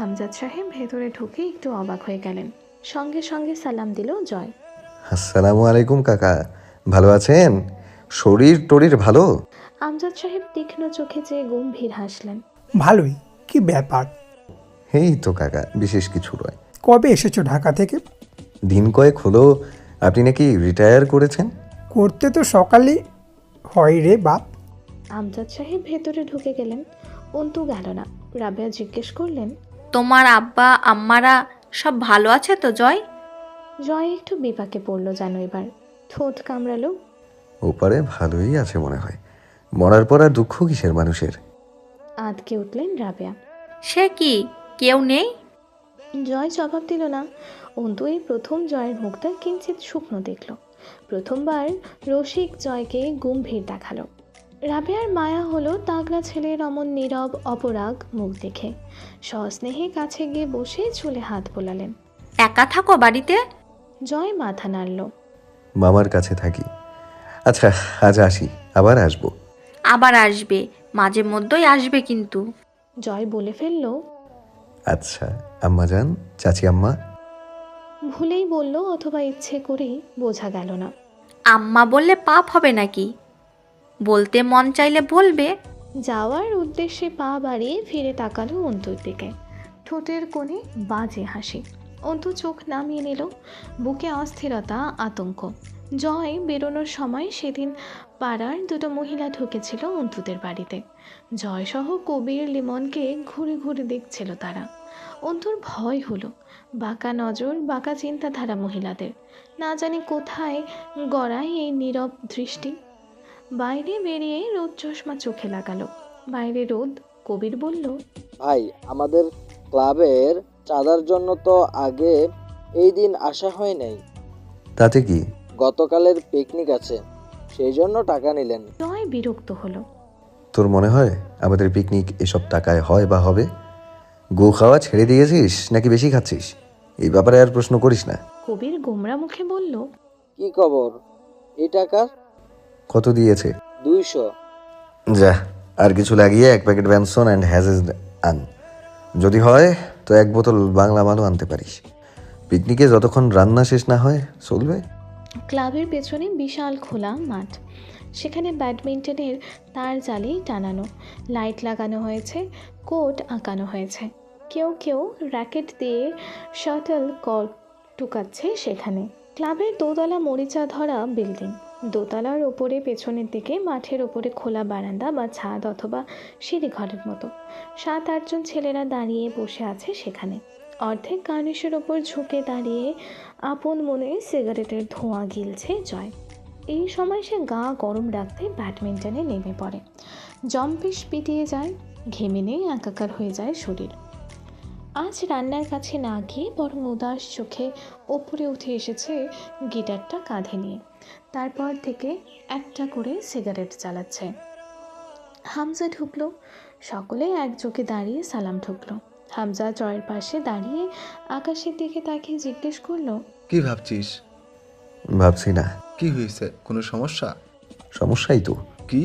Speaker 2: আমজাদ সাহেব ভেতরে ঢুকে একটু অবাক হয়ে গেলেন। সঙ্গে সঙ্গে সালাম দিল জয়।
Speaker 4: আসসালামু আলাইকুম কাকা, ভালো আছেন? শরীর টরীর ভালো?
Speaker 2: আমজাদ সাহেব তীক্ষ্ণ চোখে চেয়ে গম্ভীর হাসলেন।
Speaker 8: ভালোই। কি ব্যাপার?
Speaker 4: এই তো কাকা, বিশেষ কিছু নয়।
Speaker 8: কবে এসেছো ঢাকা থেকে?
Speaker 4: দিন কয়েক হলো। আপনি নাকি রিটায়ার করেছেন?
Speaker 8: করতে তো সকালেই হয় রে বাপ।
Speaker 2: আমজাদ সাহেব ভেতরে ঢুকে গেলেন। অন্তু গেল না। রাবেয়া জিজ্ঞেস করলেন,
Speaker 11: তোমার আব্বা আম্মারা সব ভালো আছে তো জয়?
Speaker 2: জয় একটু বিপাকে পড়ল যেন এবার। ঠোঁট কামড়ালো।
Speaker 4: ওপারে ভালোই আছে মনে হয়। মরার পর আর দুঃখ কিসের মানুষের?
Speaker 2: আঁতকে উঠলেন রাবেয়া।
Speaker 11: সে কি, কেউ নেই?
Speaker 2: জয় জবাব দিল না। অন্তু এই প্রথম জয়ের মুখটা কিঞ্চিত শুকনো দেখল। প্রথমবার রসিক জয়কে গম্ভীর দেখালো। রাবেয়ার মায়া হলো তাগড়া ছেলের অমন নীরব অপরাগ মুখ দেখে। সস্নেহে কাছে গিয়ে বসে চুলে হাত বোলালেন।
Speaker 11: একা থাকো বাড়িতে?
Speaker 2: জয় মাথা নাড়ল।
Speaker 4: মামার কাছে থাকি। আচ্ছা, আজ আসি, আবার আসবো।
Speaker 11: আবার আসবে, মাঝে মধ্যেই আসবে কিন্তু।
Speaker 2: জয় বলে ফেলল,
Speaker 4: আচ্ছা আম্মা যান, চাচি আম্মা।
Speaker 2: ভুলেই বলল অথবা ইচ্ছে করেই বোঝা গেল না।
Speaker 11: আম্মা বললে পাপ হবে নাকি? বলতে মন চাইলে বলবে।
Speaker 2: যাওয়ার উদ্দেশ্যে পা বাড়িয়ে ফিরে তাকালো অন্তুর দিকে। ঠোঁটের কোণে বাজে হাসি। অন্তু চোখ নামিয়ে নিল। বুকে অস্থিরতা, আতঙ্ক। জয় বেরোনোর সময় সেদিন পাড়ার দুটো মহিলা ঢুকেছিল অন্তুদের বাড়িতে। জয়সহ কবির লিমনকে ঘুরে ঘুরে দেখছিল তারা। অন্তুর ভয় হলো। বাঁকা নজর, বাঁকা চিন্তাধারা মহিলাদের। না জানি কোথায় গড়ায় এই নীরব দৃষ্টি। বাইরে বেরিয়ে রোদ চশমা চোখে লাগালো। বাইরে রোদ। কবির বলল,
Speaker 12: ভাই, আমাদের ক্লাবের চাঁদার জন্য তো আগে এই দিন আসা হয় নাই।
Speaker 4: তাতে কি?
Speaker 12: গতকালের পিকনিক আছে, সেই জন্য টাকা নিলেন।
Speaker 2: জয় বিরক্ত হলো।
Speaker 4: তোর মনে হয় আমাদের পিকনিক এসব টাকায় হয় বা হবে? গো খাওয়া ছেড়ে দিয়েছিস নাকি বেশি খাচ্ছিস? এই ব্যাপারে আর প্রশ্ন করিস না।
Speaker 2: কবির গোমরা মুখে বলল,
Speaker 12: কি খবর? এই টাকা
Speaker 4: কত দিয়েছে?
Speaker 12: 200।
Speaker 4: যা, আর কিছু লাগিয়ে 1 প্যাকেট ব্যানসন অ্যান্ড হ্যাজেস আন। যদি হয় তো 1 বোতল বাংলা মালও আনতে পারিস। পিকনিকে যতক্ষণ রান্না শেষ না হয় চলবে।
Speaker 2: ক্লাবের পেছনে বিশাল খোলা মাঠ। সেখানে ব্যাডমিন্টনের তার জালি টানানো, লাইট লাগানো হয়েছে, কোর্ট আঁকানো হয়েছে। কেউ কেউ র্যাকেট দিয়ে শাটল কর্ক টুকাচ্ছে সেখানে। ক্লাবের দোতলা মরিচা ধরা বিল্ডিং। দোতলার ওপরে পেছনের দিকে মাঠের ওপরে খোলা বারান্দা বা ছাদ অথবা সিঁড়িঘরের মতো 7-8 জন ছেলেরা দাঁড়িয়ে বসে আছে সেখানে। অর্ধেক কার্নিশের ওপর ঝুঁকে দাঁড়িয়ে আপন মনে সিগারেটের ধোঁয়া গিলছে জয়। এই সময় সে গা গরম রাখতে ব্যাডমিন্টনে নেমে পড়ে। জম্পিস পিটিয়ে যায়, ঘেমে নেই একাকার হয়ে যায় শরীর। আজ রান্নার কাছে না গিয়ে বরং উদাস চোখে ওপরে উঠে এসেছে গিটারটা কাঁধে নিয়ে। তারপর থেকে একটা করে সিগারেট চালাচ্ছে। হামজা ঢুকলো। সকলে একযোগে দাঁড়িয়ে সালাম ঠুকলো। হামজা জয়ের পাশে দাঁড়িয়ে আকাশের দিকে তাকিয়ে জিজ্ঞেস করলো,
Speaker 1: কি ভাবছিস?
Speaker 4: ভাবছি না।
Speaker 1: কি হয়েছে? কোনো সমস্যা?
Speaker 4: সমস্যাই তো।
Speaker 1: কি?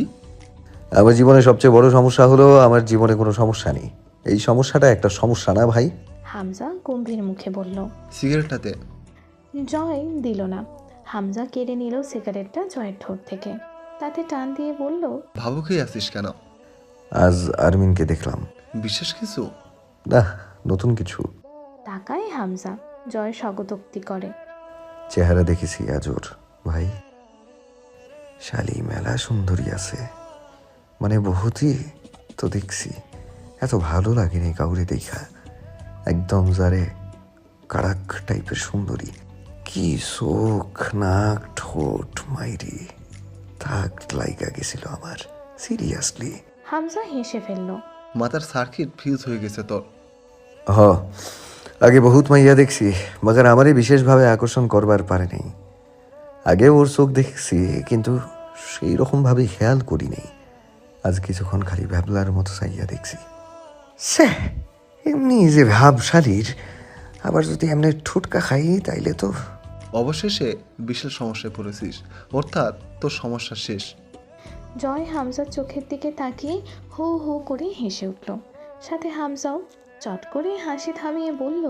Speaker 4: আমার জীবনে সবচেয়ে বড় সমস্যা হলো আমার জীবনে কোনো সমস্যা নেই। এই সমস্যাটা একটা সমস্যা না ভাই?
Speaker 2: হামজা গম্ভীর মুখে বলল।
Speaker 1: সিগারেটটাতে।
Speaker 2: জয় দিল না। হামজা কেড়ে নিল সিগারেটটা জয়ের ঠোঁট থেকে। তাতে টান দিয়ে বলল,
Speaker 1: ভাবুকই আছিস কেন?
Speaker 4: আজ আরমিনকে দেখলাম।
Speaker 1: বিশেষ কিছু?
Speaker 4: না, নতুন কিছু।
Speaker 2: তাকায় হামজা। জয় স্বগতোক্তি করে,
Speaker 4: চেহারা দেখেছি আজ ওর ভাই। শালি মেলা সুন্দরী আছে, মানে বহুতই তো দেখছি। এত ভালো লাগেনি কাউরে দেখা। একদম যারে কারাক টাইপের সুন্দরী। কি চোখ, নাক, ঠোঁট, মাইরি থাক লাইগা গেছিল আমার, সিরিয়াসলি।
Speaker 2: হামজা হেসে ফেলল।
Speaker 1: মাথার সার্কিট ফিউজ হয়ে গেছে তোর।
Speaker 4: হ, আগে বহুত মাইয়া দেখছি, মগর আমারই বিশেষভাবে আকর্ষণ করবার পারে নাই। আগে ওর চোখ দেখছি কিন্তু সেই রকমভাবে খেয়াল করি নাই। আজ কিছুক্ষণ খালি ভ্যাবলার মতো চাইয়া দেখছি। সে এমনি যে ভাবশালীর, আবার যদি এমনি ঠুটকা খাই তাইলে তো।
Speaker 1: অবশেষে বিশাল সমস্যায় পড়েছিস, অর্থাৎ তোর সমস্যা শেষ।
Speaker 2: জয় হামজার চোখের দিকে তাকিয়ে হু হু করে হেসে উঠল। সাথে হামজাও চট করে হাসি থামিয়ে বলল,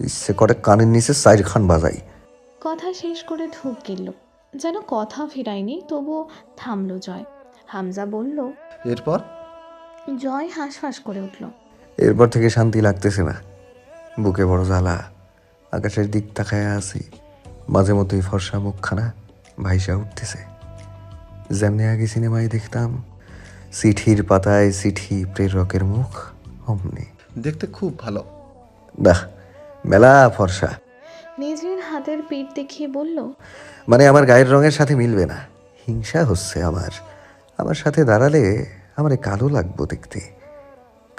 Speaker 4: ইচ্ছে করে কানের নিচে সাইর খান বাজাই।
Speaker 2: কথা শেষ করে ঢুক গেল। যেন কথা ফেরায়নি, তবুও থামল জয়। হামজা বলল।
Speaker 1: এরপর?
Speaker 2: জয় হাঁসফাঁস করে উঠল।
Speaker 4: এরপর থেকে শান্তি লাগতেছে না, বুকে বড় জ্বালা। আকাশের দিক তাকায় আছি, মাঝে মধ্যেই ফর্সা মুখখানা ভাইসা উঠতেছে। যেমনি আগে সিনেমায় দেখতাম, চিঠির পাতায় চিঠি প্রেরকের মুখ, অমনি।
Speaker 1: দেখতে খুব ভালো।
Speaker 4: বাহ, মেলা ফর্সা।
Speaker 2: নিজের হাতের পিঠ দেখিয়ে বলল,
Speaker 4: মানে আমার গায়ের রঙের সাথে মিলবে না। হিংসা হচ্ছে আমার সাথে দাঁড়ালে আমারে কালো লাগবো দেখতে।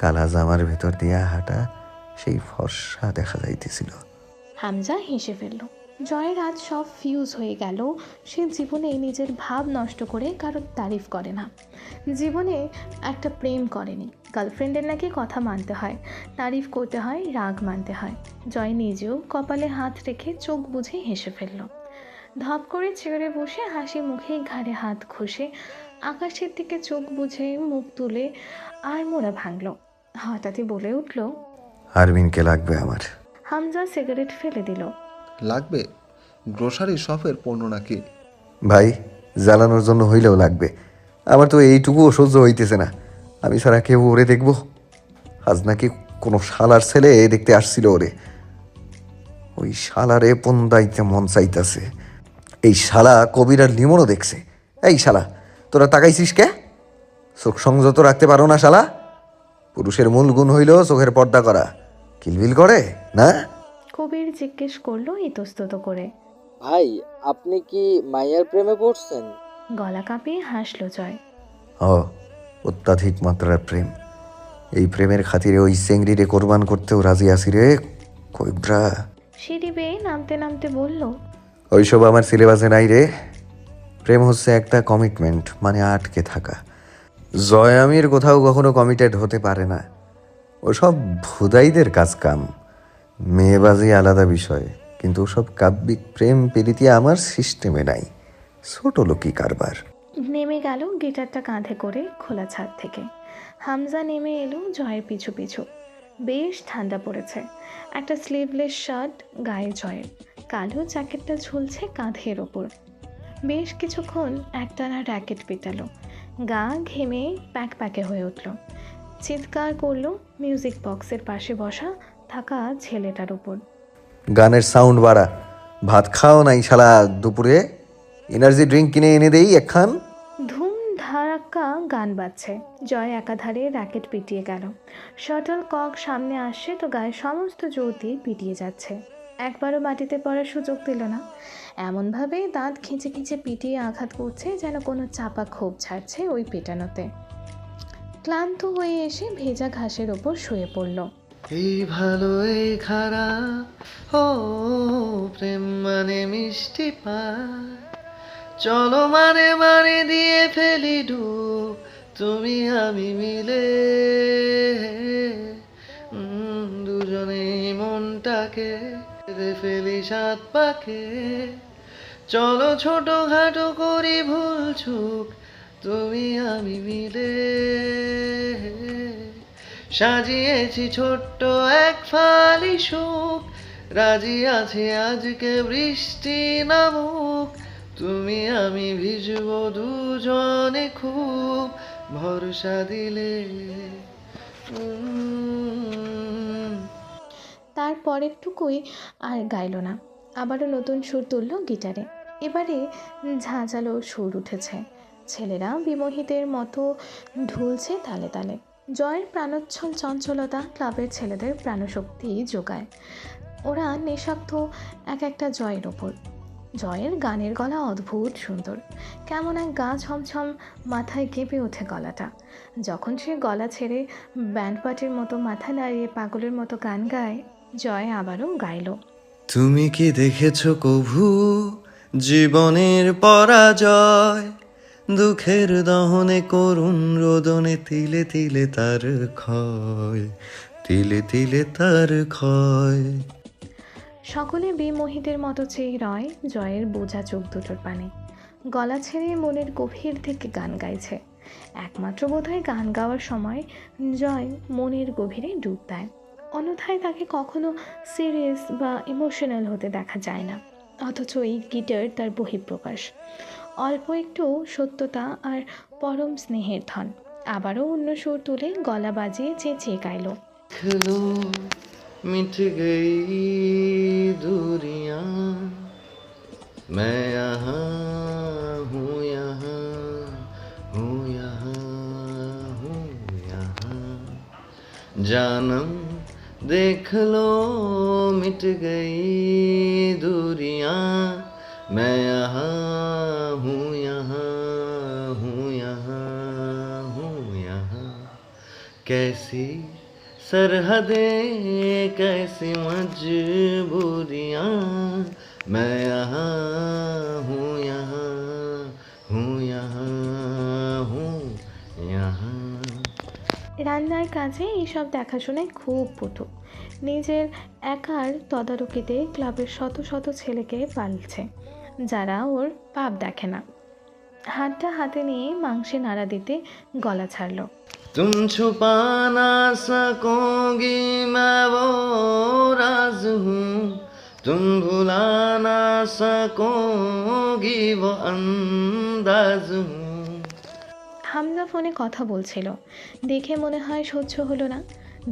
Speaker 4: কালা জামার ভেতর দিয়া হাঁটা সেই ফর্সা দেখা যাইতেছিল।
Speaker 2: হামজা হেসে ফেলল। জয়ের আজ সব ফিউজ হয়ে গেল। সে জীবনে নিজের ভাব নষ্ট করে কারোর তারিফ করে না। জীবনে একটা প্রেম করেনি। গার্লফ্রেন্ডের নাকি কথা মানতে হয়, তারিফ করতে হয়, রাগ মানতে হয়। জয় নিজেও কপালে হাত রেখে চোখ বুঝে হেসে ফেলল। ধপ করে চেয়ারে বসে হাসি মুখে ঘাড়ে হাত ঘষে আকাশের দিকে চোখ বুঝে মুখ তুলে আর মোড়া ভাঙল। হঠাৎই বলে উঠল,
Speaker 4: আরমিনকে লাগবে আমার।
Speaker 2: হামজা সিগারেট ফেলে দিল।
Speaker 1: লাগবে? গ্রোসারি শপের পণ্য নাকি?
Speaker 4: ভাই, জ্বালানোর জন্য হইলেও লাগবে। আমার তো এইটুকুও সহ্য হইতেছে না। আমি ছাড়া কেউ ওরে দেখবো? আজ নাকি কোনো শালার ছেলে দেখতে আসছিল ওরে। ওই শালারে পন্দাইতে মন চাইতেছে। এই শালা কবির আর লিমনও দেখছে। এই শালা, তোরা তাকাইছিস কে? চোখ সংযত রাখতে পারো না শালা? পুরুষের মূল গুণ হইল চোখের পর্দা করা। কিলবিল করে না?
Speaker 2: কবির জিজ্ঞেস করলো ইতস্তত করে।
Speaker 12: ভাই, আপনি কি মাইয়ার প্রেমে পড়ছেন?
Speaker 2: গলা কাঁপিয়ে হাসলো জয়।
Speaker 4: ও, অত্যাধিক মাত্রার প্রেম। এই প্রেমের খাতিরে ওই চেংড়িরে কোরবান করতেও রাজি আছি রে কইব্রা।
Speaker 2: সিঁড়ি বেয়ে নামতে নামতে বলল,
Speaker 4: ওইসব আমার সিলেবাসে নাই রে। প্রেম হচ্ছে একটা কমিটমেন্ট, মানে আটকে থাকা। জয় আমির কোথাও কখনো কমিটেড হতে পারে না। ওসব ভুদাইদের কাজ কাম। মেয়েবাজি আলাদা বিষয়, কিন্তু ওসব কাব্যিক প্রেম প্রীতি আমার সিস্টেমে নাই। ছোট লোকই কারবার।
Speaker 2: নেমে গেল গিটারটা কাঁধে করে খোলা ছাদ থেকে। হামজা নেমে এলো জয়ের পিছু পিছু। বেশ ঠান্ডা পড়েছে। একটা স্লিভলেস শার্ট গায়ে জয়ের, কালো জ্যাকেটটা ঝুলছে কাঁধের ওপর। বেশ কিছুক্ষণ একটানা র্যাকেট পেটালো। গা ঘেমে প্যাকে হয়ে উঠল। চিৎকার করলো মিউজিক বক্সের পাশে বসা থাকা ছেলেটার উপর।
Speaker 4: গানের সাউন্ড বাড়া। ভাত খাও নাই শালা দুপুরে? এনার্জি ড্রিঙ্ক কিনে এনে দেই একখান।
Speaker 2: ধুম ধারাক্কা গান বাজছে। জয় একাধারে র্যাকেট পিটিয়ে গেল। শটল কক সামনে আসছে তো গায়ে সমস্ত জোর দিয়ে পিটিয়ে যাচ্ছে। একবারও মাটিতে পড়ার সুযোগ দিল না। এমনভাবে দাঁত খিঁচে খিঁচে পিটিয়ে আঘাত করছে যেন কোনো চাপা ক্ষোভ ছাড়ছে ওই পেটানোতে। ক্লান্ত হয়ে এসে ভেজা ঘাসের ওপর শুয়ে পড়ল।
Speaker 1: এই ভালো এই খারাপ, ও প্রেম মানে মিষ্টি পায়, চলো মানে মানে দিয়ে ফেলি ডুব, তুমি আমি মিলে দুজনেই মনটাকে বেঁধে ফেলি সাত পাকে, চলো ছোট খাটো করি ভুল চুক, তুমি আমি মিলে সাজিয়েছি ছোট্ট এক ফালি সুখ, রাজি আছি আজকে বৃষ্টি নামুক, তুমি আমি ভিজবো দুজনে খুব, ভরসা দিলে।
Speaker 2: তারপরেরটুকুই আর গাইল না। আবারও নতুন সুর তুলল গিটারে। এবারে ঝাঁঝালো সুর উঠেছে। ছেলেরা বিমোহিতের মতো ঢুলছে তালে তালে। জয়ের প্রাণোচ্ছল চঞ্চলতা ক্লাবের ছেলেদের প্রাণশক্তি যোগায়। ওরা নেশাক্ত এক একটা জয়ের ওপর। জয়ের গানের গলা অদ্ভুত সুন্দর। কেমন এক গা ছমছম মাথায় কেঁপে ওঠে গলাটা। যখন সে গলা ছেড়ে ব্যান্ড পার্টির মতো মাথা নাড়িয়ে পাগলের মতো গান গায়, জয় আবারও গাইল।
Speaker 1: তুমি কি দেখেছো কভু জীবনের পরাজয়, দুঃখের দহনে করুণ রোদনে তিলে তিলে তার ক্ষয়, তিলে তিলে তার ক্ষয়।
Speaker 2: সকলে বিমোহিতের মতো চেয়ে রয় জয়ের বোঝা চোখ দুটোর পানে। গলা ছেড়ে মনের গভীর থেকে গান গাইছে। একমাত্র বোধহয় গান গাওয়ার সময় জয় মনের গভীরে ডুব দেয়। অন্যথায় তাকে কখনো সিরিয়াস বা ইমোশনাল হতে দেখা যায় না। অথচ এই গিটার তার বহিঃপ্রকাশ। অল্প একটু সত্যতা আর পরম স্নেহের ধন। আবারও অন্য সুর তুলে গলা বাজিয়ে চেঁচিয়ে গাইল।
Speaker 1: खलो मिट गई दूरियां, मैं यहाँ हूँ यहाँ हूँ यहाँ हूँ यहाँ, जानम देख लो मिट गई दूरियां, मैं यहाँ हूँ यहाँ हूँ यहाँ हूँ यहाँ, कैसी सरहदें कैसी मजबूरियां, मैं यहाँ हूँ यहाँ हूँ यहाँ हूँ यहाँ।
Speaker 2: রান্নার কাজে এইসব দেখাশোনায় খুব পটু। নিজের একার তদারকিতে ক্লাবের শত শত ছেলেকে পালছে, যারা ওর পাপ দেখে না। হাতটা হাতে নিয়ে মাংসে নাড়া দিতে গলা ছাড়ল।
Speaker 1: तुम छुपा ना सकोगी मैं वो राज हूँ, तुम भुला ना सकोगी वो अंदाज हूँ।
Speaker 2: হামজা ফোনে কথা বলছিল। দেখে মনে হয় সহ্য হলো না।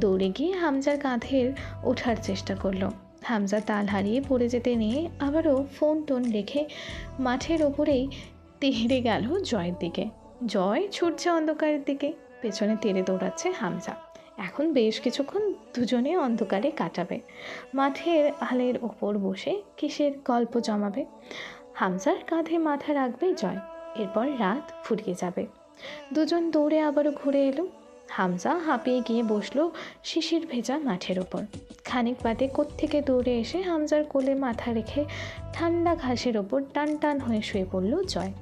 Speaker 2: দৌড়ে গিয়ে হামজার কাঁধের ওঠার চেষ্টা করলো। হামজা তাল হারিয়ে পড়ে যেতে নিয়ে আবারও ফোন টোন রেখে মাঠের ওপরেই তেড়ে গেল জয়ের দিকে। জয় ছুটছে অন্ধকারের দিকে, পেছনে তেড়ে দৌড়াচ্ছে হামজা। এখন বেশ কিছুক্ষণ দুজনে অন্ধকারে কাটাবে। মাঠের আলের ওপর বসে কিসের গল্প জমাবে। হামজার কাঁধে মাথা রাখবে জয়। এরপর রাত ফুরিয়ে যাবে। দুজন দৌড়ে আবারও ঘুরে এলো। হামজা হাঁপিয়ে গিয়ে বসলো শিশির ভেজা মাঠের ওপর। খানিক বাদে কোত্থেকে দৌড়ে এসে হামজার কোলে মাথা রেখে ঠান্ডা ঘাসের ওপর টান টান হয়ে শুয়ে পড়ল জয়।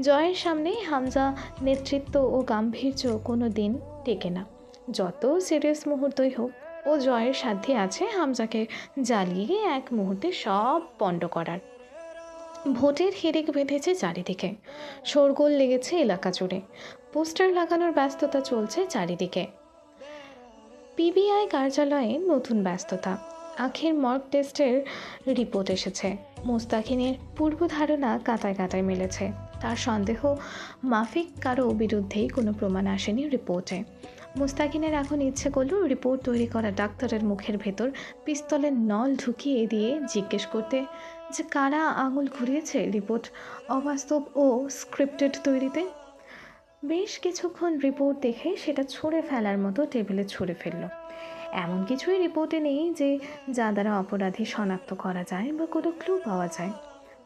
Speaker 2: জয়ের সামনে হামজা নেতৃত্ব ও গাম্ভীর্য কোনো দিন টেকে না। যত সিরিয়াস মুহূর্তই হোক, ও জয়ের সাধ্যে আছে হামজাকে জ্বালিয়ে এক মুহূর্তে সব পণ্ড করার। ভোটের হিড়িক বেঁধেছে চারিদিকে, শোরগোল লেগেছে এলাকা জুড়ে, পোস্টার লাগানোর ব্যস্ততা চলছে চারিদিকে। পিবিআই কার্যালয়ে নতুন ব্যস্ততা। আখের মর্গ টেস্টের রিপোর্ট এসেছে। মোস্তাকিনের পূর্ব ধারণা কাঁটায় কাঁটায় মিলেছে। তার সন্দেহ মাফিক কারো বিরুদ্ধেই কোনো প্রমাণ আসেনি রিপোর্টে। মোস্তাকিনের এখন ইচ্ছে করল রিপোর্ট তৈরি করা ডাক্তারের মুখের ভেতর পিস্তলের নল ঢুকিয়ে দিয়ে জিজ্ঞেস করতে যে কারা আঙুল ঘুরিয়েছে রিপোর্ট অবাস্তব ও স্ক্রিপ্টেড তৈরিতে। বেশ কিছুক্ষণ রিপোর্ট দেখে সেটা ছুঁড়ে ফেলার মতো টেবিলে ছুঁড়ে ফেলল। এমন কিছুই রিপোর্টে নেই যে যা দ্বারা অপরাধী শনাক্ত করা যায় বা কোনো ক্লু পাওয়া যায়।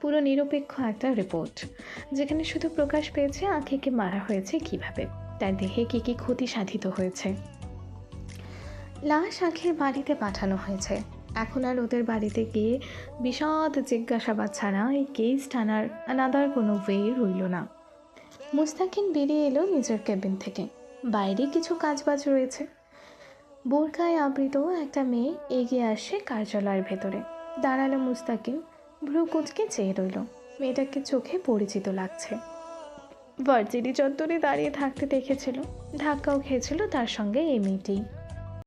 Speaker 2: পুরো নিরপেক্ষ একটা রিপোর্ট, যেখানে শুধু প্রকাশ পেয়েছে আখিকে মারা হয়েছে কিভাবে, তার দেহে কী কী ক্ষতি সাধিত হয়েছে। লাশ আখির বাড়িতে পাঠানো হয়েছে। এখন আর ওদের বাড়িতে গিয়ে বিশদ জিজ্ঞাসাবাদ ছাড়া এই কেস টানার আনাদার কোনো ওয়ে রইল না। মুস্তাকিন বেরিয়ে এলো নিজের কেবিন থেকে। বাইরে কিছু কাজবাজ রয়েছে। বোরকায় আবৃত একটা মেয়ে এগিয়ে আসে কার্যালয়ের ভেতরে। দাঁড়ালো মুস্তাকিন, ভ্রু কুঁচকে চেয়ে রইল। মেয়েটাকে চোখে পরিচিত লাগছে। ভার্জিনি চত্বরে দাঁড়িয়ে থাকতে দেখেছিল, ধাক্কাও খেয়েছিল তার সঙ্গে এই মেয়েটি।